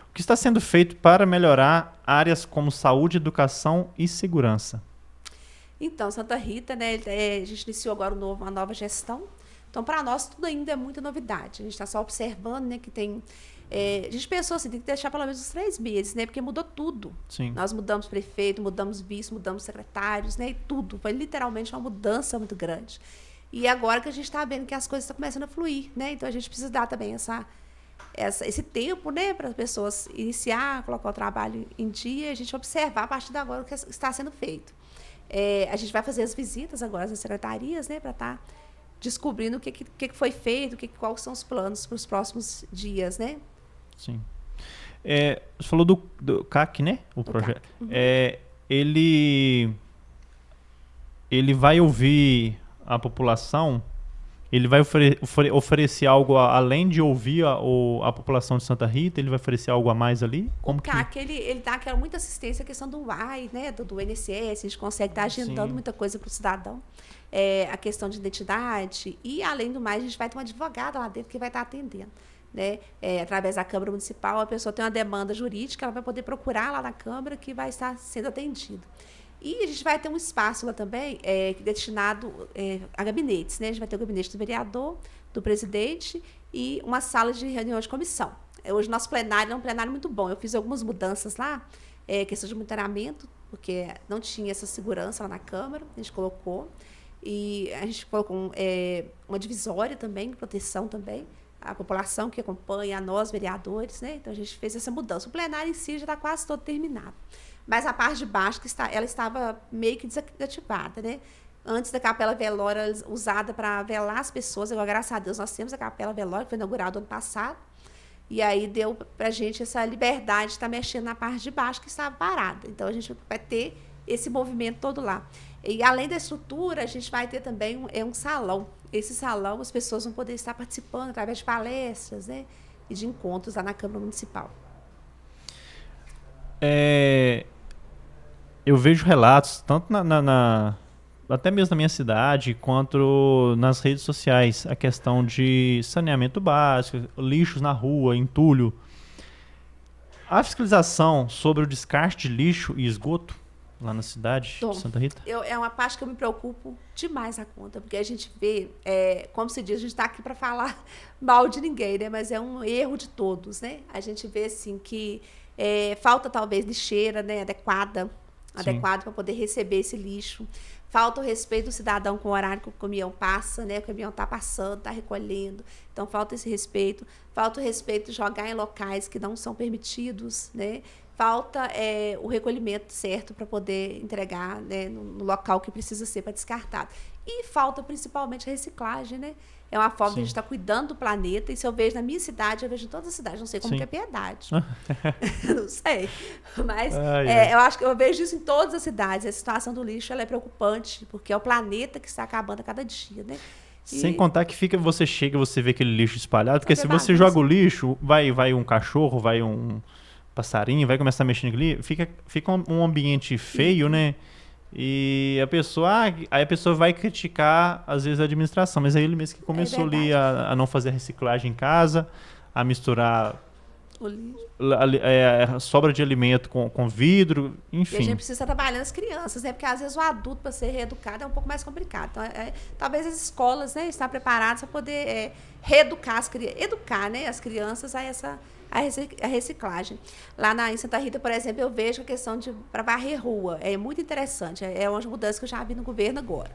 O que está sendo feito para melhorar áreas como saúde, educação e segurança? Então, Santa Rita, né, a gente iniciou agora uma nova gestão. Então, para nós, tudo ainda é muita novidade. A gente está só observando, né, que tem... a gente pensou assim, tem que deixar pelo menos uns 3 meses, né? Porque mudou tudo. Sim. Nós mudamos prefeito, mudamos vice, mudamos secretários, né? E tudo. Foi literalmente uma mudança muito grande. E agora que a gente está vendo que as coisas estão começando a fluir, né? Então, a gente precisa dar também esse tempo, né? Para as pessoas iniciar, colocar o trabalho em dia, e a gente observar a partir de agora o que está sendo feito. A gente vai fazer as visitas agora às secretarias, né? Para estar descobrindo o que foi feito, quais são os planos para os próximos dias, né? Sim. Você falou do CAC, né? O projeto. Uhum. Ele vai ouvir a população Ele vai oferecer algo além de ouvir a população de Santa Rita? Ele vai oferecer algo a mais ali? Como o CAC, ele dá muita assistência à questão do UAI, né, do INSS, a gente consegue estar agendando muita coisa para o cidadão. A questão de identidade, e além do mais, a gente vai ter uma advogada lá dentro que vai estar atendendo. Né? Através da Câmara Municipal, a pessoa tem uma demanda jurídica, ela vai poder procurar lá na Câmara que vai estar sendo atendida. E a gente vai ter um espaço lá também destinado a gabinetes. Né? A gente vai ter o gabinete do vereador, do presidente e uma sala de reunião de comissão. Hoje, nosso plenário é um plenário muito bom. Eu fiz algumas mudanças lá, questão de monitoramento, porque não tinha essa segurança lá na Câmara, a gente colocou. E a gente colocou uma divisória também, proteção também, a população que acompanha, a nós, vereadores, né? Então, a gente fez essa mudança. O plenário em si já está quase todo terminado. Mas a parte de baixo, ela estava meio que desativada, né? Antes da capela velória usada para velar as pessoas, agora, graças a Deus, nós temos a capela velória, que foi inaugurada ano passado, e aí deu para a gente essa liberdade de estar mexendo na parte de baixo, que estava parada. Então, a gente vai ter esse movimento todo lá. E, além da estrutura, a gente vai ter também um salão. Esse salão, as pessoas vão poder estar participando através de palestras, né, e de encontros lá na Câmara Municipal. Eu vejo relatos, tanto até mesmo na minha cidade, quanto nas redes sociais, a questão de saneamento básico, lixos na rua, entulho. A fiscalização sobre o descarte de lixo e esgoto lá na cidade de Santa Rita? É uma parte que eu me preocupo demais a conta, porque a gente vê, como se diz, a gente está aqui para falar mal de ninguém, né? Mas é um erro de todos, né? A gente vê assim que falta talvez lixeira, né, adequada para poder receber esse lixo. Falta o respeito do cidadão com o horário que o caminhão passa, né? O caminhão está passando, está recolhendo. Então, falta esse respeito. Falta o respeito de jogar em locais que não são permitidos, né? Falta o recolhimento certo para poder entregar, né, no local que precisa ser para descartar. E falta principalmente a reciclagem, né? É uma forma de a gente estar cuidando do planeta. E se eu vejo na minha cidade, eu vejo em todas as cidades. Não sei como que é Piedade. Não sei. Mas eu acho que eu vejo isso em todas as cidades. A situação do lixo ela é preocupante, porque é o planeta que está acabando a cada dia, né? Sem contar que você chega e você vê aquele lixo espalhado, porque se você joga o lixo, vai um cachorro, vai um passarinho, vai começar a mexer ali, fica um ambiente feio, né? E a pessoa vai criticar, às vezes, a administração, mas é ele mesmo que começou ali a não fazer a reciclagem em casa, a misturar o lixo. Sobra de alimento com vidro, enfim. E a gente precisa estar trabalhando as crianças, né? Porque às vezes o adulto, para ser reeducado, é um pouco mais complicado. Então, talvez as escolas, né, estão preparadas para poder reeducar educar, né, as crianças a reciclagem. Lá em Santa Rita, por exemplo, eu vejo a questão para varrer rua. É muito interessante. É uma mudança que eu já vi no governo agora.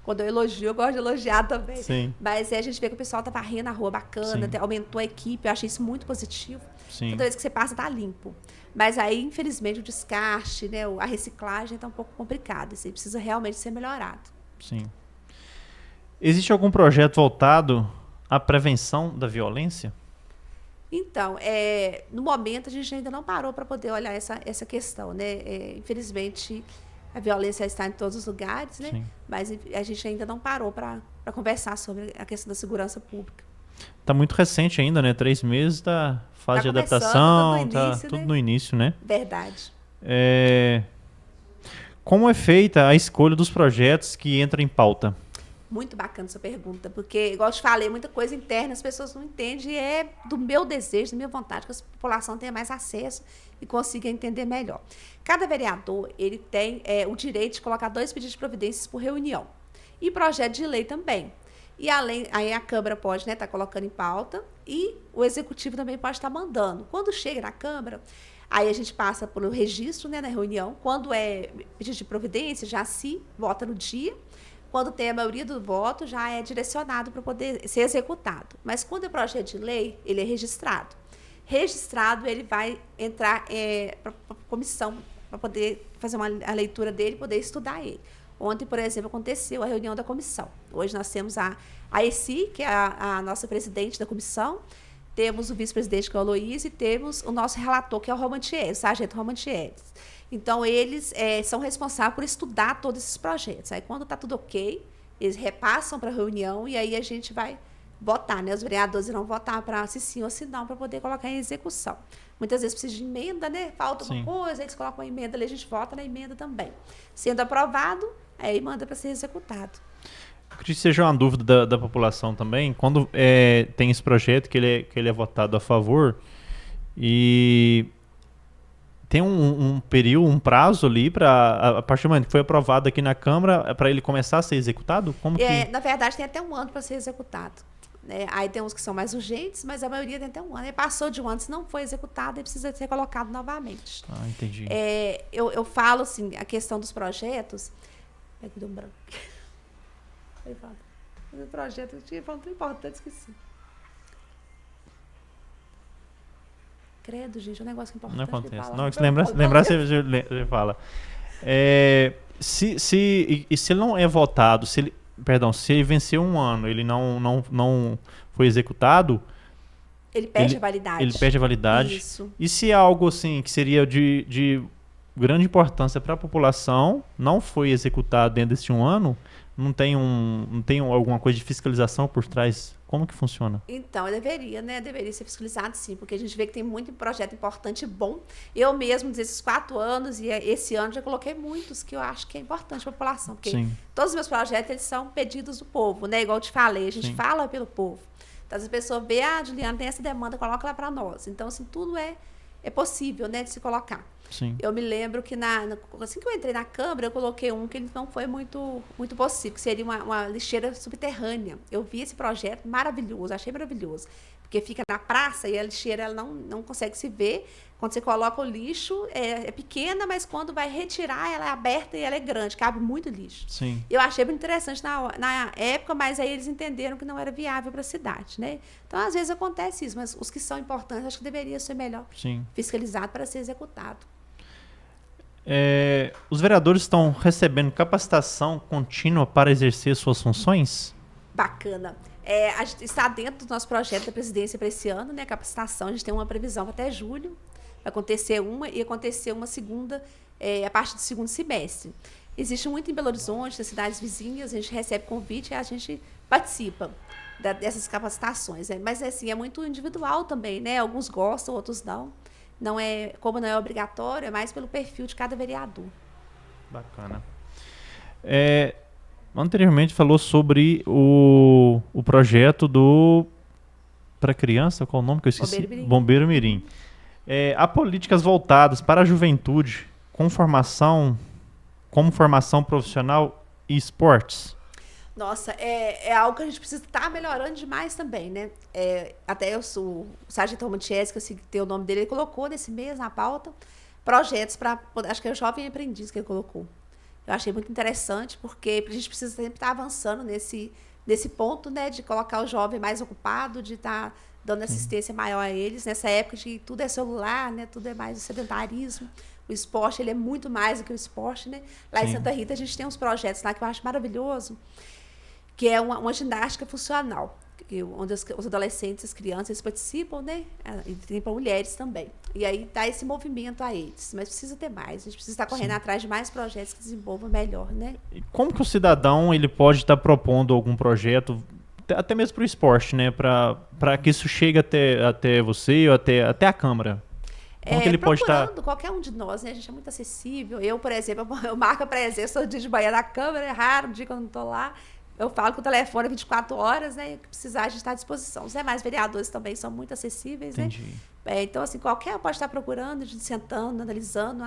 Quando eu elogio, eu gosto de elogiar também. Sim. Mas a gente vê que o pessoal está varrendo a rua bacana, aumentou a equipe, eu achei isso muito positivo. Sim. Toda vez que você passa, está limpo. Mas aí, infelizmente, o descarte, né, a reciclagem está um pouco complicado. Isso aí precisa realmente ser melhorado. Sim. Existe algum projeto voltado à prevenção da violência? Então, no momento, a gente ainda não parou para poder olhar essa questão, né? Infelizmente, a violência está em todos os lugares, né? Sim. Mas a gente ainda não parou para conversar sobre a questão da segurança pública. Está muito recente ainda, né? 3 meses da fase de adaptação, tudo no início, né? Verdade. Como é feita a escolha dos projetos que entram em pauta? Muito bacana essa pergunta, porque, igual eu te falei, muita coisa interna as pessoas não entendem, e é do meu desejo, da minha vontade, que a população tenha mais acesso e consiga entender melhor. Cada vereador ele tem o direito de colocar 2 pedidos de providências por reunião. E projeto de lei também. E aí a Câmara pode estar colocando em pauta e o Executivo também pode estar mandando. Quando chega na Câmara, aí a gente passa pelo registro, né, na reunião. Quando é pedido de providência, já se vota no dia. Quando tem a maioria do voto, já é direcionado para poder ser executado. Mas quando é projeto de lei, ele é registrado. Registrado, ele vai entrar para a comissão, para poder fazer a leitura dele e poder estudar ele. Ontem, por exemplo, aconteceu a reunião da comissão. Hoje nós temos a Eci, que é a nossa presidente da comissão, temos o vice-presidente, que é o Luiz, e temos o nosso relator, que é o Romantieres, o sargento Romantieres. Então, eles são responsáveis por estudar todos esses projetos. Aí, quando está tudo ok, Eles repassam para a reunião e aí a gente vai votar, né? Os vereadores irão votar para se sim ou se não, para poder colocar em execução. Muitas vezes precisa de emenda, né? Falta Sim. uma coisa, eles colocam a emenda ali, a gente vota na emenda também. Sendo aprovado, aí manda para ser executado. Eu acredito que seja uma dúvida da população também. Quando tem esse projeto que ele é votado a favor e tem um período, um prazo ali para a partir do momento que foi aprovado aqui na Câmara para ele começar a ser executado? Como que... Na verdade, tem até um ano para ser executado. Né? Aí tem uns que são mais urgentes, mas a maioria tem até um ano. Aí passou de um ano, se não foi executado, ele precisa ser colocado novamente. Ah, entendi. Eu falo assim, a questão dos projetos. Pega um branco. Aí fala. O projeto, eu tinha falado tão importante, esqueci. Credo, gente, é um negócio importante. Não acontece. falar. Não, se lembrar você fala. Se ele não é votado, se ele venceu um ano, ele não foi executado, ele perde a validade. Ele perde a validade. Isso. E se algo assim que seria de grande importância para a população não foi executado dentro desse um ano, não tem alguma coisa de fiscalização por trás? Como que funciona? Então, deveria, né? Deveria ser fiscalizado, sim, porque a gente vê que tem muito projeto importante e bom. Eu mesmo, desses 4 anos, e esse ano já coloquei muitos que eu acho que é importante para a população, porque Sim. todos os meus projetos, eles são pedidos do povo, né? Igual eu te falei, a gente Sim. fala pelo povo. Então, as pessoas veem, Juliana, tem essa demanda, coloca lá para nós. Então, assim, tudo é possível, né, de se colocar. Sim. Eu me lembro que assim que eu entrei na Câmara, eu coloquei um que ele não foi muito possível, que seria uma lixeira subterrânea. Eu vi esse projeto maravilhoso, achei maravilhoso. Porque fica na praça e a lixeira ela não consegue se ver. Quando você coloca o lixo, é pequena, mas quando vai retirar, ela é aberta e ela é grande, cabe muito lixo. Sim. Eu achei muito interessante na época, mas aí eles entenderam que não era viável para a cidade, né? Então, às vezes acontece isso, mas os que são importantes, acho que deveria ser melhor fiscalizado para ser executado. Os vereadores estão recebendo capacitação contínua para exercer suas funções? Bacana. A gente está dentro do nosso projeto da presidência para esse ano, né? A capacitação, a gente tem uma previsão até julho. Vai acontecer uma e acontecer uma segunda a partir do segundo semestre. Existe muito em Belo Horizonte, nas cidades vizinhas, a gente recebe convite e a gente participa dessas capacitações. Mas assim, é muito individual também, né? Alguns gostam, outros não. Como não é obrigatório, é mais pelo perfil de cada vereador. Bacana. Anteriormente falou sobre o projeto para criança, qual o nome que eu esqueci? Bombeiro Mirim. Há políticas voltadas para a juventude como formação profissional e esportes? Nossa, é algo que a gente precisa estar melhorando demais também, né? Até o Sargento Romantiesi, que eu citei o nome dele, ele colocou nesse mês na pauta projetos para, acho que é o Jovem Aprendiz que ele colocou. Eu achei muito interessante, porque a gente precisa sempre estar avançando nesse ponto, né? De colocar o jovem mais ocupado, de estar dando assistência maior a eles. Nessa época de tudo é celular, né? Tudo é mais o sedentarismo. O esporte, ele é muito mais do que o esporte, né? Lá em Santa Rita, a gente tem uns projetos lá que eu acho maravilhoso, que é uma ginástica funcional, onde os adolescentes, as crianças, eles participam, né? E tem para mulheres também. E aí dá esse movimento a eles. Mas precisa ter mais. A gente precisa estar correndo atrás de mais projetos que desenvolvam melhor, né? E como que o cidadão ele pode estar propondo algum projeto, até mesmo para o esporte, né? Para que isso chegue até você ou até a Câmara? Como que ele pode estar... qualquer um de nós, né? A gente é muito acessível. Eu, por exemplo, eu marco a presença do dia de manhã na Câmara, é raro o dia que eu não estou lá. Eu falo com o telefone 24 horas, né? O que precisar, a gente está à disposição. Os demais vereadores também são muito acessíveis, Entendi. né? Então, assim, qualquer um pode estar procurando, a gente sentando, analisando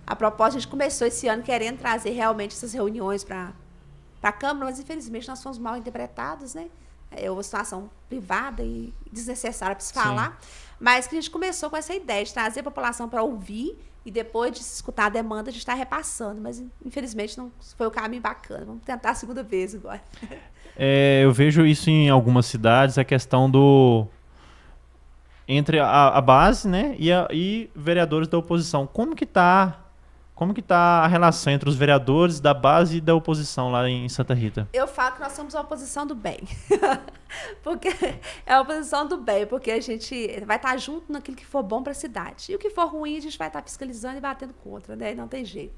a proposta. A gente começou esse ano querendo trazer realmente essas reuniões para a Câmara, mas infelizmente nós fomos mal interpretados, né? É uma situação privada e desnecessária para se falar. Mas que a gente começou com essa ideia de trazer a população para ouvir e depois de se escutar a demanda, a gente está repassando. Mas, infelizmente, não foi o caminho bacana. Vamos tentar a segunda vez agora. Eu vejo isso em algumas cidades, a questão entre a base, né, e vereadores da oposição. Como que tá a relação entre os vereadores da base e da oposição lá em Santa Rita? Eu falo que nós somos a oposição do bem. Porque é a oposição do bem, porque a gente vai estar junto naquilo que for bom para a cidade. E o que for ruim, a gente vai estar fiscalizando e batendo contra, né? Não tem jeito.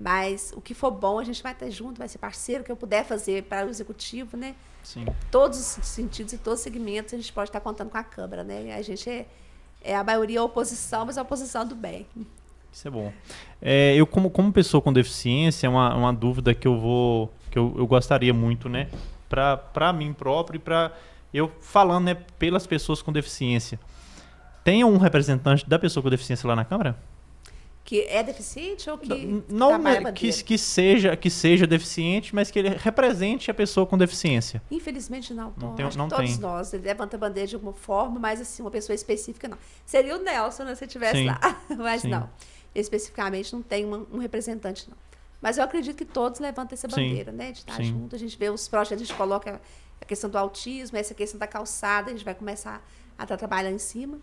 Mas o que for bom, a gente vai estar junto, vai ser parceiro, o que eu puder fazer para o executivo, né? Sim. Todos os sentidos e todos os segmentos, a gente pode estar contando com a Câmara, né? A gente é a maioria oposição, mas a oposição do bem. Isso é bom. Eu, como pessoa com deficiência, é uma dúvida que eu gostaria muito, né? Para mim próprio e para eu falando, né, pelas pessoas com deficiência. Tem um representante da pessoa com deficiência lá na Câmara? Que é deficiente ou que Não, trabalha né, bandeira? que seja deficiente, mas que ele represente a pessoa com deficiência. Infelizmente não. Não Tom. tem- Acho não que todos tem. nós. Ele levanta a bandeira de alguma forma, mas assim, uma pessoa específica não. Seria o Nelson, né, se estivesse Sim. lá. Mas Sim. não. Especificamente não tem um representante, não. Mas eu acredito que todos levantam essa Sim. bandeira, né? De estar Sim. junto. A gente vê os projetos, a gente coloca a questão do autismo, essa questão da calçada, a gente vai começar a estar trabalhando em cima.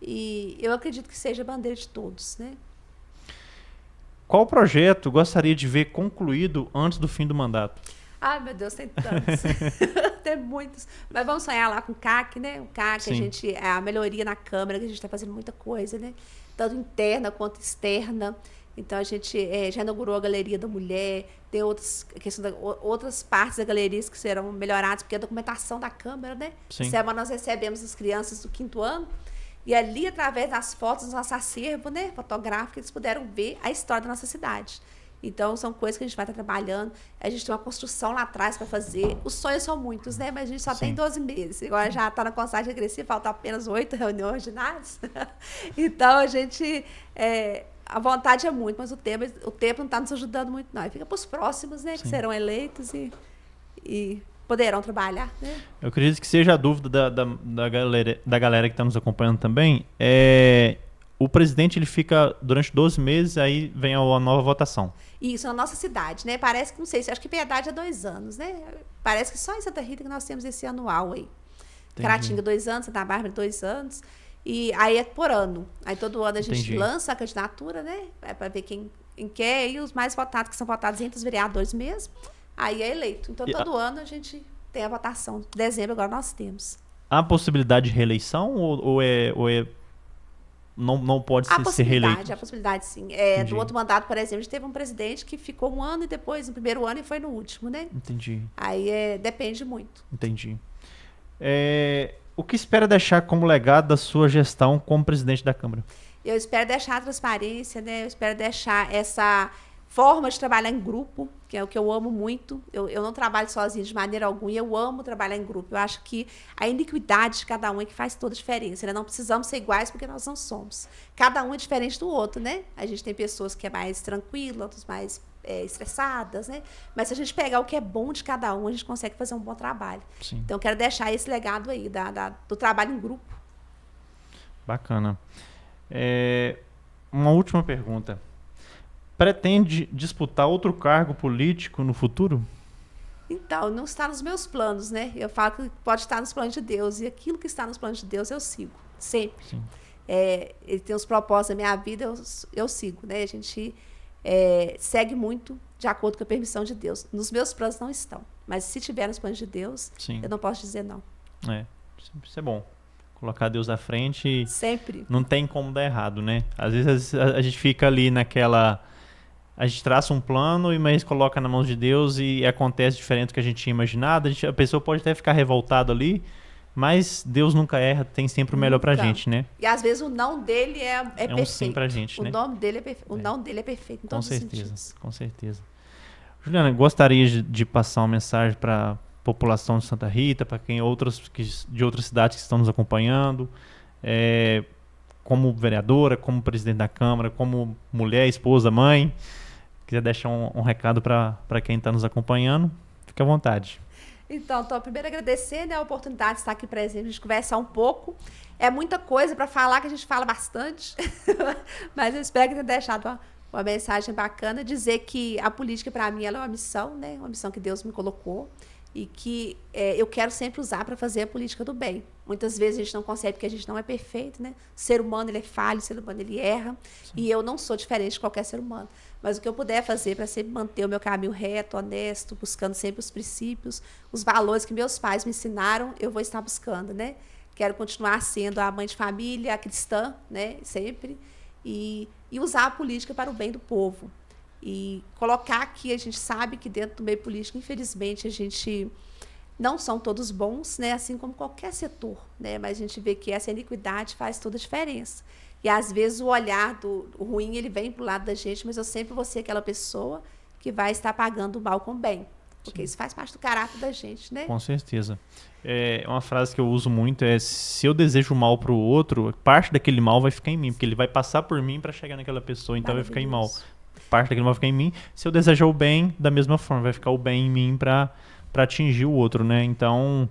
E eu acredito que seja a bandeira de todos, né? Qual projeto gostaria de ver concluído antes do fim do mandato? Ai, meu Deus, tem tantos. Tem muitos. Mas vamos sonhar lá com o CAC, né? O CAC, Sim. a melhoria na Câmara, que a gente está fazendo muita coisa, né? Tanto interna quanto externa. Então, a gente já inaugurou a Galeria da Mulher, tem outras partes da galeria que serão melhoradas, porque é a documentação da Câmara, né? Sim. Essa semana nós recebemos as crianças do 5º ano, e ali, através das fotos do nosso acervo, né, fotográfico, eles puderam ver a história da nossa cidade. Então, são coisas que a gente vai estar trabalhando. A gente tem uma construção lá atrás para fazer. Os sonhos são muitos, né? Mas a gente só Sim. tem 12 meses. Agora já está na contagem regressiva, faltam apenas 8 reuniões ordinárias. Então, a gente... a vontade é muito, mas o tempo não está nos ajudando muito, não. E fica para os próximos, né? Que Sim. serão eleitos e poderão trabalhar, né? Eu acredito que seja a dúvida da galera que está nos acompanhando também. O presidente ele fica durante 12 meses, aí vem a nova votação. Isso, na nossa cidade, né? Parece que, não sei, acho que Piedade é 2 anos, né? Parece que só em Santa Rita que nós temos esse anual aí. Caratinga, 2 anos, Santa Bárbara, 2 anos. E aí é por ano. Aí todo ano a gente Entendi. lança a candidatura, né? Para ver quem quer, e os mais votados, que são votados entre os vereadores mesmo, aí é eleito. Então, todo ano a gente tem a votação. Dezembro agora nós temos. Há possibilidade de reeleição ou não pode ser reeleito? Há possibilidade, sim. Entendi. No outro mandato, por exemplo, a gente teve um presidente que ficou 1 ano e depois, no primeiro ano, e foi no último, né? Entendi. Aí depende muito. Entendi. O que espera deixar como legado da sua gestão como presidente da Câmara? Eu espero deixar a transparência, né? Eu espero deixar essa forma de trabalhar em grupo, que é o que eu amo muito. Eu não trabalho sozinha de maneira alguma, e eu amo trabalhar em grupo. Eu acho que a iniquidade de cada um é que faz toda a diferença, né? Não precisamos ser iguais porque nós não somos. Cada um é diferente do outro, né? A gente tem pessoas que é mais tranquila, outras mais estressadas, né? Mas se a gente pegar o que é bom de cada um, a gente consegue fazer um bom trabalho. Sim. Então, eu quero deixar esse legado aí do trabalho em grupo. Bacana. Uma última pergunta. Pretende disputar outro cargo político no futuro? Então, não está nos meus planos, né? Eu falo que pode estar nos planos de Deus, e aquilo que está nos planos de Deus eu sigo, sempre. Sim. Ele tem os propósitos da minha vida, eu sigo, né? A gente segue muito de acordo com a permissão de Deus. Nos meus planos não estão, mas se tiver nos planos de Deus, Sim. eu não posso dizer não. Isso é bom. Colocar Deus à frente. Sempre. Não tem como dar errado, né? Às vezes a gente fica ali naquela... A gente traça um plano, mas coloca na mão de Deus e acontece diferente do que a gente tinha imaginado. A pessoa pode até ficar revoltada ali, mas Deus nunca erra, tem sempre o melhor pra gente, né? E às vezes o não dele é perfeito. Um sim pra gente, né? O não dele é perfeito em Com todos os certeza, sentidos. com certeza. Juliana, gostaria de passar uma mensagem para a população de Santa Rita, para de outras cidades que estão nos acompanhando, como vereadora, como presidente da Câmara, como mulher, esposa, mãe. Quiser deixar um recado para quem está nos acompanhando, fique à vontade. Então, primeiro agradecer, né, a oportunidade de estar aqui presente, a gente conversar um pouco. É muita coisa para falar, que a gente fala bastante, mas eu espero que tenha deixado uma mensagem bacana, dizer que a política, para mim, ela é uma missão, né, uma missão que Deus me colocou, e que eu quero sempre usar para fazer a política do bem. Muitas vezes a gente não consegue porque a gente não é perfeito, né? O ser humano, ele é falho, o ser humano, ele erra. Sim. E eu não sou diferente de qualquer ser humano. Mas o que eu puder fazer para sempre manter o meu caminho reto, honesto, buscando sempre os princípios, os valores que meus pais me ensinaram, eu vou estar buscando, né? Quero continuar sendo a mãe de família, a cristã, né? Sempre. E usar a política para o bem do povo. E colocar aqui, a gente sabe que dentro do meio político, infelizmente, a gente não são todos bons, né? Assim como qualquer setor, né? Mas a gente vê que essa iniquidade faz toda a diferença. E, às vezes, o olhar do ruim, ele vem para o lado da gente, mas eu sempre vou ser aquela pessoa que vai estar pagando o mal com o bem. Porque isso faz parte do caráter da gente, né? Com certeza. Uma frase que eu uso muito é: se eu desejo mal para o outro, parte daquele mal vai ficar em mim, porque ele vai passar por mim para chegar naquela pessoa, então vai ficar em mal. Parte daquele mal vai ficar em mim. Se eu desejar o bem, da mesma forma, vai ficar o bem em mim para atingir o outro, né? Então,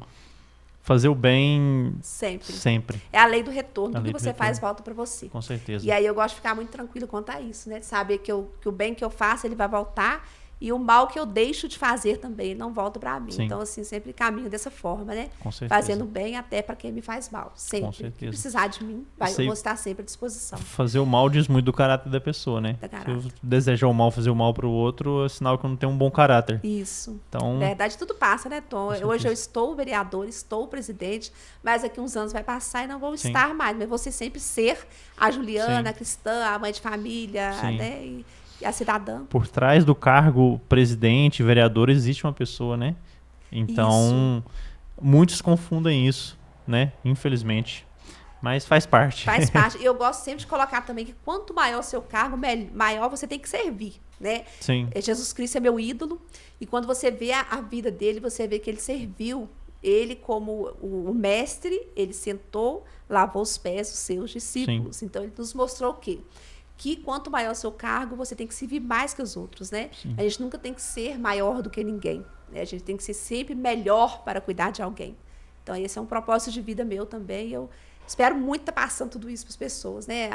fazer o bem sempre. É a lei do retorno. Tudo que você retorno. Faz, volta para você. Com certeza. E aí eu gosto de ficar muito tranquilo quanto a isso, né? De saber que o bem que eu faço, ele vai voltar. E o mal que eu deixo de fazer também não volta para mim. Sim. Então, assim, sempre caminho dessa forma, né? Com certeza. Fazendo bem até para quem me faz mal. Sempre. Com certeza. Se precisar de mim, eu vou estar sempre à disposição. Fazer o mal diz muito do caráter da pessoa, né? Se eu desejar o mal, fazer o mal para o outro, é sinal que eu não tenho um bom caráter. Isso. Então, na verdade, tudo passa, né, Tom? Hoje eu estou vereador, estou presidente, mas daqui uns anos vai passar e não vou estar mais. Mas você sempre ser a Juliana, a cristã, a mãe de família, né? E a cidadã. Por trás do cargo presidente, vereador, existe uma pessoa, né? Então, muitos confundem isso, né? Infelizmente. Mas faz parte. Faz parte. E eu gosto sempre de colocar também que quanto maior o seu cargo, maior você tem que servir, né? Sim. Jesus Cristo é meu ídolo. E quando você vê a vida dele, você vê que ele serviu. Ele, como o mestre, ele sentou, lavou os pés dos seus discípulos. Sim. Então, ele nos mostrou o quê? Que quanto maior o seu cargo, você tem que servir mais que os outros, né? Sim. A gente nunca tem que ser maior do que ninguém, né? A gente tem que ser sempre melhor para cuidar de alguém. Então, esse é um propósito de vida meu também. Eu espero muito estar passando tudo isso para as pessoas, né?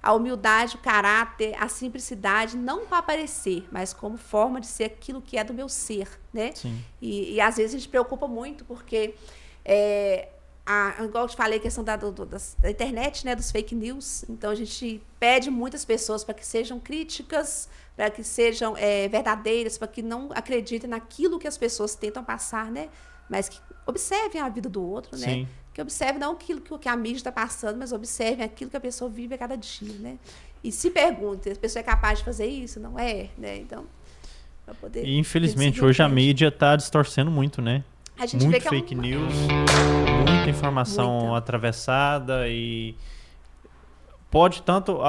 A humildade, o caráter, a simplicidade, não para aparecer, mas como forma de ser aquilo que é do meu ser, né? Sim. E às vezes a gente se preocupa muito, porque... igual eu te falei, a questão da internet, né, dos fake news. Então, a gente pede muitas pessoas para que sejam críticas, para que sejam verdadeiras, para que não acreditem naquilo que as pessoas tentam passar, né? Mas que observem a vida do outro, né? Sim. Que observem não aquilo que a mídia está passando, mas observem aquilo que a pessoa vive a cada dia, né? E se perguntem, a pessoa é capaz de fazer isso? Não é, né? Então, para poder... E, infelizmente, hoje a mídia está distorcendo muito, né? A gente muito vê que fake news, muita informação atravessada e pode tanto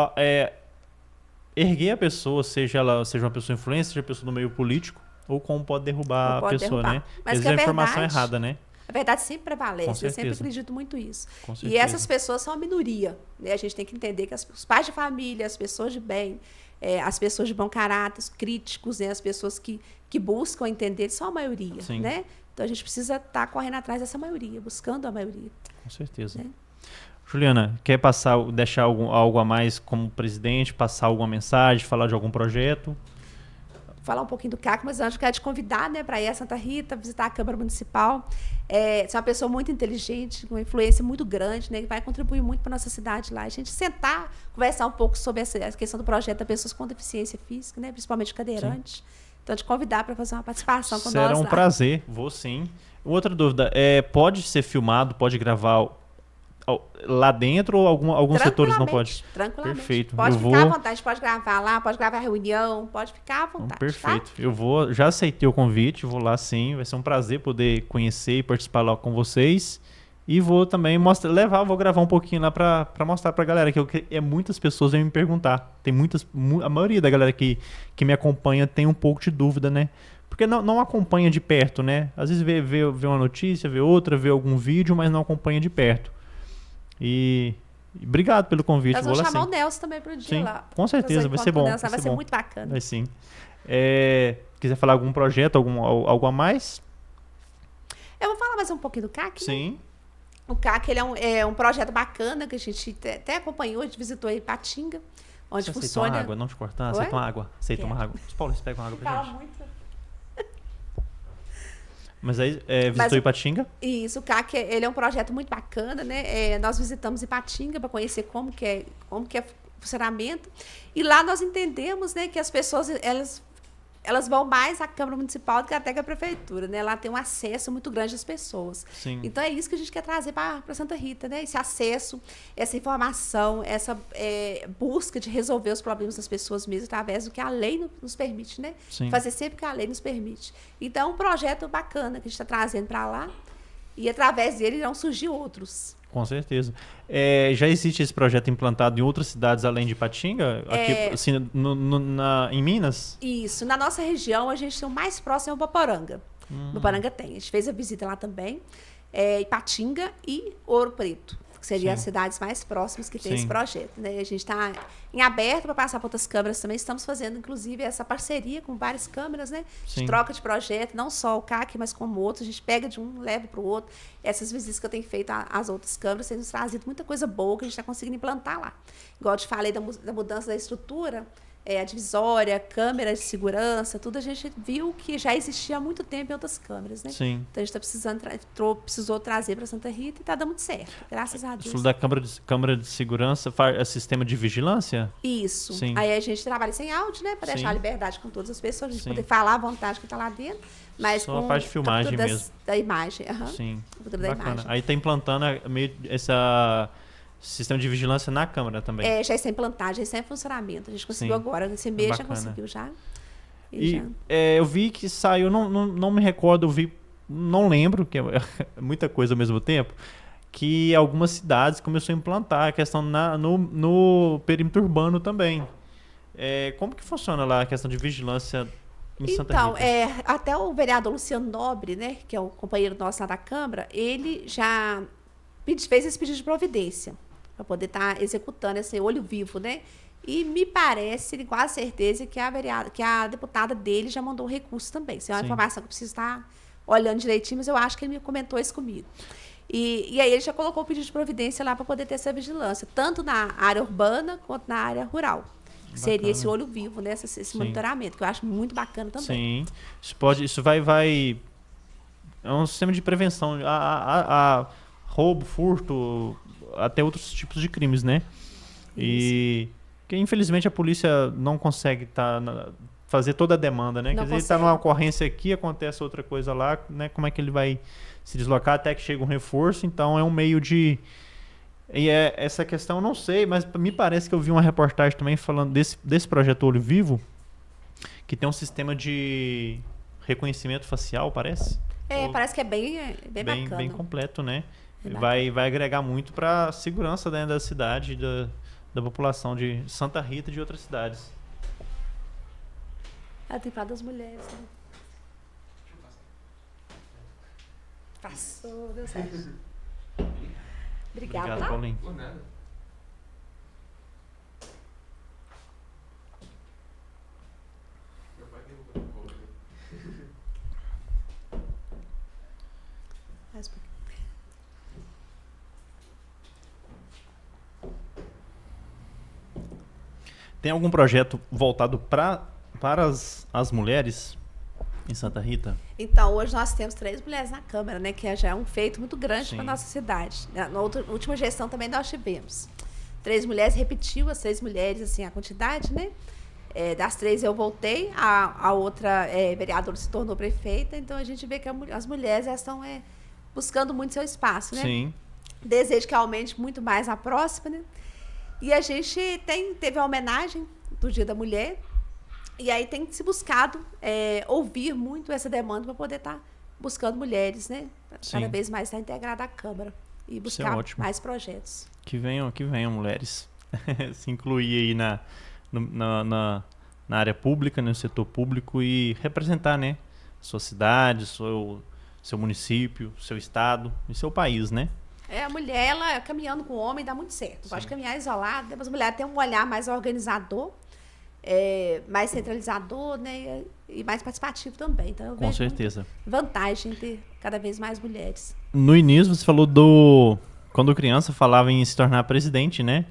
erguer a pessoa, seja uma pessoa influencer, seja uma pessoa do meio político, ou como pode derrubar a pessoa, né? Mas às vezes a informação é errada, né? A verdade sempre prevalece, eu sempre acredito muito nisso. E essas pessoas são a minoria, né? A gente tem que entender que os pais de família, as pessoas de bem, as pessoas de bom caráter, os críticos, né? As pessoas que buscam entender, são a maioria, Sim. né? Então, a gente precisa estar correndo atrás dessa maioria, buscando a maioria. Com certeza. Né? Juliana, quer deixar algo a mais como presidente, passar alguma mensagem, falar de algum projeto? Falar um pouquinho do CAC, mas antes eu quero te convidar, né, para ir a Santa Rita, visitar a Câmara Municipal. Você é uma pessoa muito inteligente, com uma influência muito grande, né, que vai contribuir muito para a nossa cidade lá. A gente sentar, conversar um pouco sobre a questão do projeto das pessoas com deficiência física, né, principalmente cadeirante. Sim. Então, te convidar para fazer uma participação com nós lá. Será um prazer, vou sim. Outra dúvida, pode ser filmado, pode gravar lá dentro ou alguns setores não pode? Tranquilamente. Perfeito. Pode ficar à vontade, pode gravar lá, pode gravar a reunião, pode ficar à vontade. Perfeito. Tá? Já aceitei o convite, vou lá sim, vai ser um prazer poder conhecer e participar lá com vocês. E vou também vou gravar um pouquinho lá pra mostrar pra galera, que muitas pessoas vêm me perguntar. A maioria da galera que me acompanha tem um pouco de dúvida, né? Porque não acompanha de perto, né? Às vezes vê uma notícia, vê outra, vê algum vídeo, mas não acompanha de perto. E obrigado pelo convite. Nós vamos chamar o Nelson também pro dia lá. Com certeza, vai ser bom. Vai ser muito bacana. Vai sim. Quiser falar algum projeto, algo a mais? Eu vou falar mais um pouquinho do CAC, Sim. Né? O CAC ele é um projeto bacana que a gente até acompanhou, a gente visitou em Ipatinga, onde você funciona... Aceita uma água, não te cortar? Aceita uma água. Aceita uma água. Os paulistas pegam uma água pra gente. Muito. Mas aí visitou Ipatinga? Isso, o CAC ele é um projeto muito bacana, né? Nós visitamos Ipatinga para conhecer como que é o funcionamento. E lá nós entendemos, né, que as pessoas elas elas vão mais à Câmara Municipal do que até que a Prefeitura, né? Lá tem um acesso muito grande às pessoas. Sim. Então, é isso que a gente quer trazer para Santa Rita, né? Esse acesso, essa informação, essa busca de resolver os problemas das pessoas mesmo através do que a lei nos permite, né? Sim. Fazer sempre o que a lei nos permite. Então, é um projeto bacana que a gente está trazendo para lá e, através dele, irão surgir outros. Com certeza. Já existe esse projeto implantado em outras cidades além de Ipatinga? Aqui, assim, em Minas? Isso. Na nossa região, a gente tem o mais próximo é o Paporanga. Paporanga tem. A gente fez a visita lá também. Ipatinga e Ouro Preto, que seriam as cidades mais próximas que tem esse projeto. Né? A gente está em aberto para passar para outras câmaras também. Estamos fazendo, inclusive, essa parceria com várias câmaras, né? De troca de projeto, não só o CAC, mas como outros. A gente pega de um, leva para o outro. Essas visitas que eu tenho feito às outras câmaras têm nos trazido muita coisa boa que a gente está conseguindo implantar lá. Igual eu te falei da mudança da estrutura, a divisória, câmera de segurança, tudo a gente viu que já existia há muito tempo em outras câmeras, né? Sim. Então a gente precisou trazer para Santa Rita e está dando muito certo, graças a Deus. Isso da câmara de segurança faz sistema de vigilância? Isso. Sim. Aí a gente trabalha sem áudio, né? Para deixar a liberdade com todas as pessoas, a gente Sim. poder falar à vontade que está lá dentro. Mas Só a com parte de filmagem mesmo. Da imagem. Sim. Captura da Bacana. imagem. Aí está implantando esse sistema de vigilância na Câmara também. Já está implantado, já está em funcionamento. A gente conseguiu Sim. agora, esse mês já Bacana. conseguiu já. E eu vi que saiu, não me recordo, não lembro, que é muita coisa ao mesmo tempo, que algumas cidades começou a implantar a questão no perímetro urbano também. Como que funciona lá a questão de vigilância em Santa Rita? Então, até o vereador Luciano Nobre, né, que é o companheiro nosso lá da Câmara, ele já fez esse pedido de providência para poder estar executando esse olho vivo, né? E me parece, com quase certeza, que a deputada dele já mandou um recurso também. Isso é uma informação que eu preciso estar olhando direitinho, mas eu acho que ele me comentou isso comigo. E aí ele já colocou o pedido de providência lá para poder ter essa vigilância, tanto na área urbana quanto na área rural. Que seria esse olho vivo, né? Esse monitoramento, que eu acho muito bacana também. Sim. Isso vai... É um sistema de prevenção a roubo, furto, até outros tipos de crimes, né? E que infelizmente a polícia não consegue fazer toda a demanda, né? Quer dizer, ele está numa ocorrência aqui, acontece outra coisa lá, né? Como é que ele vai se deslocar até que chega um reforço? Então é um meio de... essa questão eu não sei, mas me parece que eu vi uma reportagem também falando desse projeto Olho Vivo, que tem um sistema de reconhecimento facial, parece? Parece que é bem bacana. Bem completo, né? Vai agregar muito para a segurança dentro da cidade, da população de Santa Rita e de outras cidades. Tem que falar das mulheres, né? Passou, deu certo. Obrigada, Obrigado, Paulinho. Por nada. Meu pai tem um pouco. Mais um pouquinho. Tem algum projeto voltado para as mulheres em Santa Rita? Então, hoje nós temos 3 mulheres na Câmara, né? Que já é um feito muito grande para a nossa cidade. Na última gestão também nós tivemos 3 mulheres, repetiu as 3 mulheres, assim, a quantidade, né? Das 3 eu voltei, a outra vereadora se tornou prefeita, então a gente vê que as mulheres estão buscando muito seu espaço, né? Sim. Desejo que aumente muito mais a próxima, né? E a gente teve a homenagem do Dia da Mulher, e aí tem se buscado ouvir muito essa demanda para poder estar buscando mulheres, né? Cada vez mais estar integrada à Câmara e buscar mais projetos. Que venham mulheres. Se incluir aí na área pública, no setor público e representar, né? Sua cidade, seu município, seu estado e seu país, né? A mulher, ela caminhando com o homem dá muito certo. Pode caminhar isolada, mas a mulher tem um olhar mais organizador, mais centralizador, né? E mais participativo também. Então, eu com certeza. Vantagem em ter cada vez mais mulheres. No início, você falou quando criança falava em se tornar presidente, né?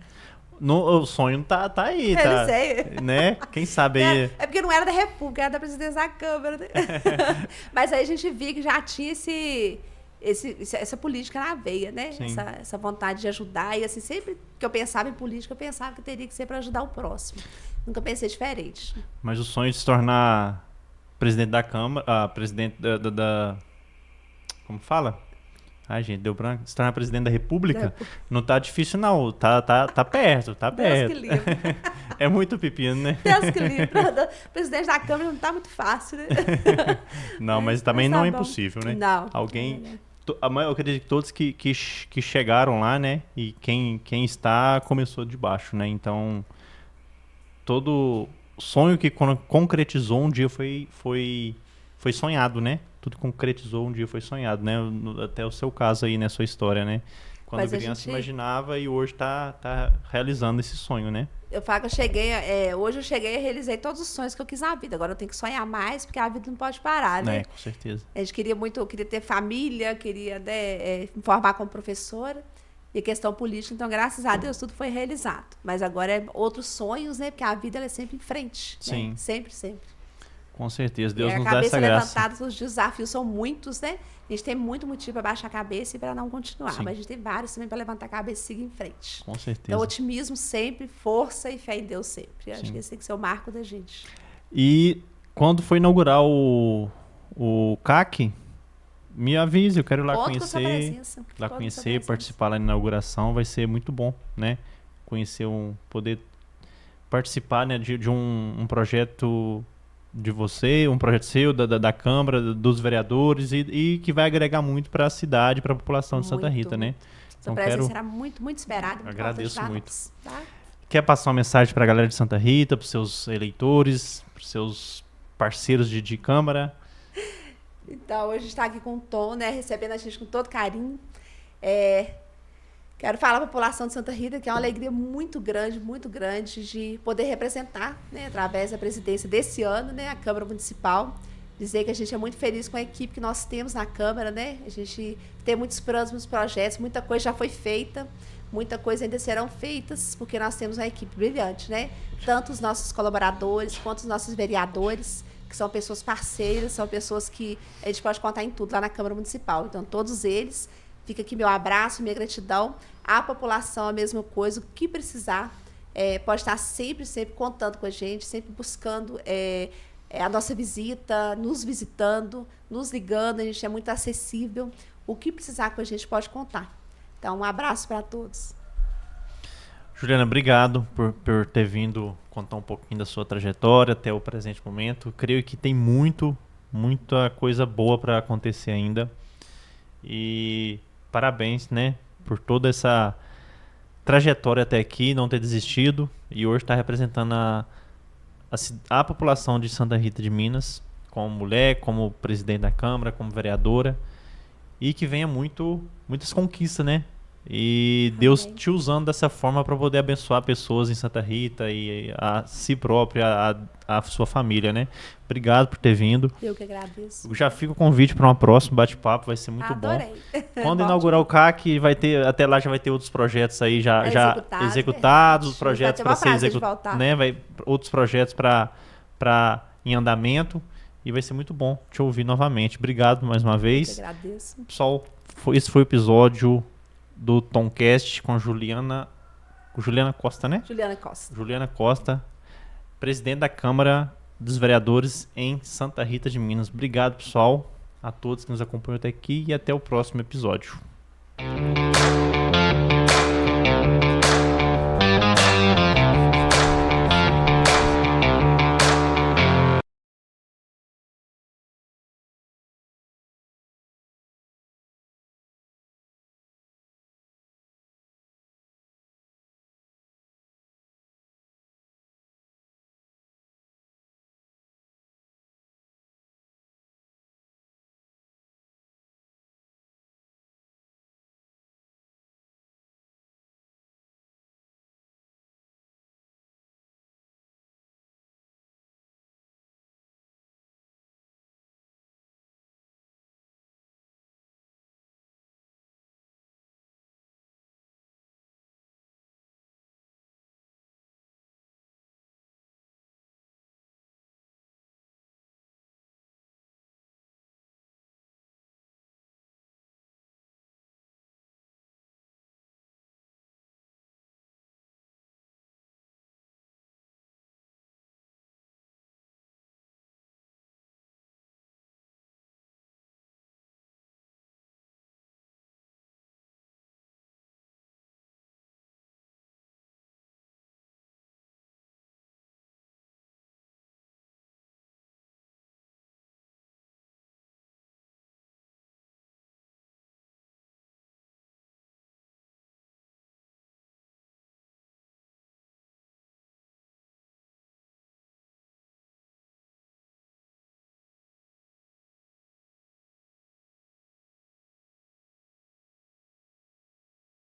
O sonho tá aí, tá? Eu sei. Né? Quem sabe aí... É porque não era da República, era da presidência da Câmara. Né? Mas aí a gente viu que já tinha essa política na veia, né? Essa vontade de ajudar. E assim, sempre que eu pensava em política, eu pensava que teria que ser para ajudar o próximo. Nunca pensei diferente. Mas o sonho de se tornar presidente da Câmara, presidente como fala? Ai, gente, deu branco. Se tornar presidente da República, não tá difícil, não. Tá perto, tá Deus perto. que livre. É muito pepino, né? Deus que livre. Presidente da Câmara não tá muito fácil, né? Não, mas também Mas tá não é bom. impossível, né? Não. Alguém... Eu acredito que todos que chegaram lá, né? E quem está, começou de baixo, né? Então, todo sonho que concretizou um dia foi sonhado, né? Tudo concretizou um dia foi sonhado, né? Até o seu caso aí, né? Sua história, né? Quando Mas a criança gente- imaginava e hoje tá realizando esse sonho, né? Eu falo que eu cheguei, hoje eu cheguei e realizei todos os sonhos que eu quis na vida. Agora eu tenho que sonhar mais, porque a vida não pode parar, né? É, com certeza. A gente queria muito, eu queria ter família, queria me formar como professora. E questão política, então, graças a Deus, tudo foi realizado. Mas agora é outros sonhos, né? Porque a vida ela é sempre em frente. Sim. Né? Sempre, sempre. Com certeza. Deus e a nos dá cabeça essa graça. levantada, os desafios são muitos, né? A gente tem muito motivo para baixar a cabeça e para não continuar. Sim. Mas a gente tem vários também para levantar a cabeça e seguir em frente. Com certeza. Então, otimismo sempre, força e fé em Deus sempre. Eu acho Sim. que esse tem que ser o marco da gente. E quando for inaugurar o CAC, me avise, eu quero ir lá Conto com a sua conhecer, presença. lá Conto com a sua conhecer, presença. participar lá na inauguração, vai ser muito bom, né? Conhecer poder participar, né, de um projeto de você, um projeto seu, da Câmara, dos vereadores e que vai agregar muito para a cidade, para a população de Santa Muito, Rita, né? Sua Então presença quero será muito, muito esperada. Muito Agradeço importante pra muito. nós, tá? Quer passar uma mensagem para a galera de Santa Rita, para os seus eleitores, para os seus parceiros de Câmara? Então, hoje a gente está aqui com o Tom, né? Recebendo a gente com todo carinho. Quero falar para a população de Santa Rita que é uma alegria muito grande de poder representar, né, através da presidência desse ano, né, a Câmara Municipal. Dizer que a gente é muito feliz com a equipe que nós temos na Câmara, né? A gente tem muitos planos, muitos projetos, muita coisa já foi feita, muita coisa ainda serão feitas, porque nós temos uma equipe brilhante, né? Tanto os nossos colaboradores quanto os nossos vereadores, que são pessoas parceiras, são pessoas que a gente pode contar em tudo lá na Câmara Municipal. Então, todos eles, fica aqui meu abraço, minha gratidão. A população, a mesma coisa, o que precisar, pode estar sempre contando com a gente, sempre buscando a nossa visita, nos visitando, nos ligando, a gente é muito acessível. O que precisar com a gente pode contar. Então, um abraço para todos. Juliana, obrigado por ter vindo contar um pouquinho da sua trajetória até o presente momento. Creio que tem muita coisa boa para acontecer ainda. E parabéns, né, por toda essa trajetória até aqui, não ter desistido e hoje estar representando a população de Santa Rita de Minas, como mulher, como presidente da Câmara, como vereadora, e que venha muitas conquistas, né? E Deus te usando dessa forma para poder abençoar pessoas em Santa Rita e a si própria, a sua família, né? Obrigado por ter vindo. Eu que agradeço. Já fica o convite para um próximo bate-papo, vai ser muito bom. Adorei. Quando inaugurar o CAC, até lá já vai ter outros projetos aí já executados, verdade. projetos Vai ter para ser uma prazer de executados, voltar. né? Outros projetos em andamento e vai ser muito bom te ouvir novamente. Obrigado mais uma Eu que vez. agradeço. Pessoal, esse foi o episódio do Tomcast com Juliana Costa, né? Juliana Costa, presidente da Câmara dos Vereadores em Santa Rita de Minas. Obrigado, pessoal, a todos que nos acompanham até aqui e até o próximo episódio.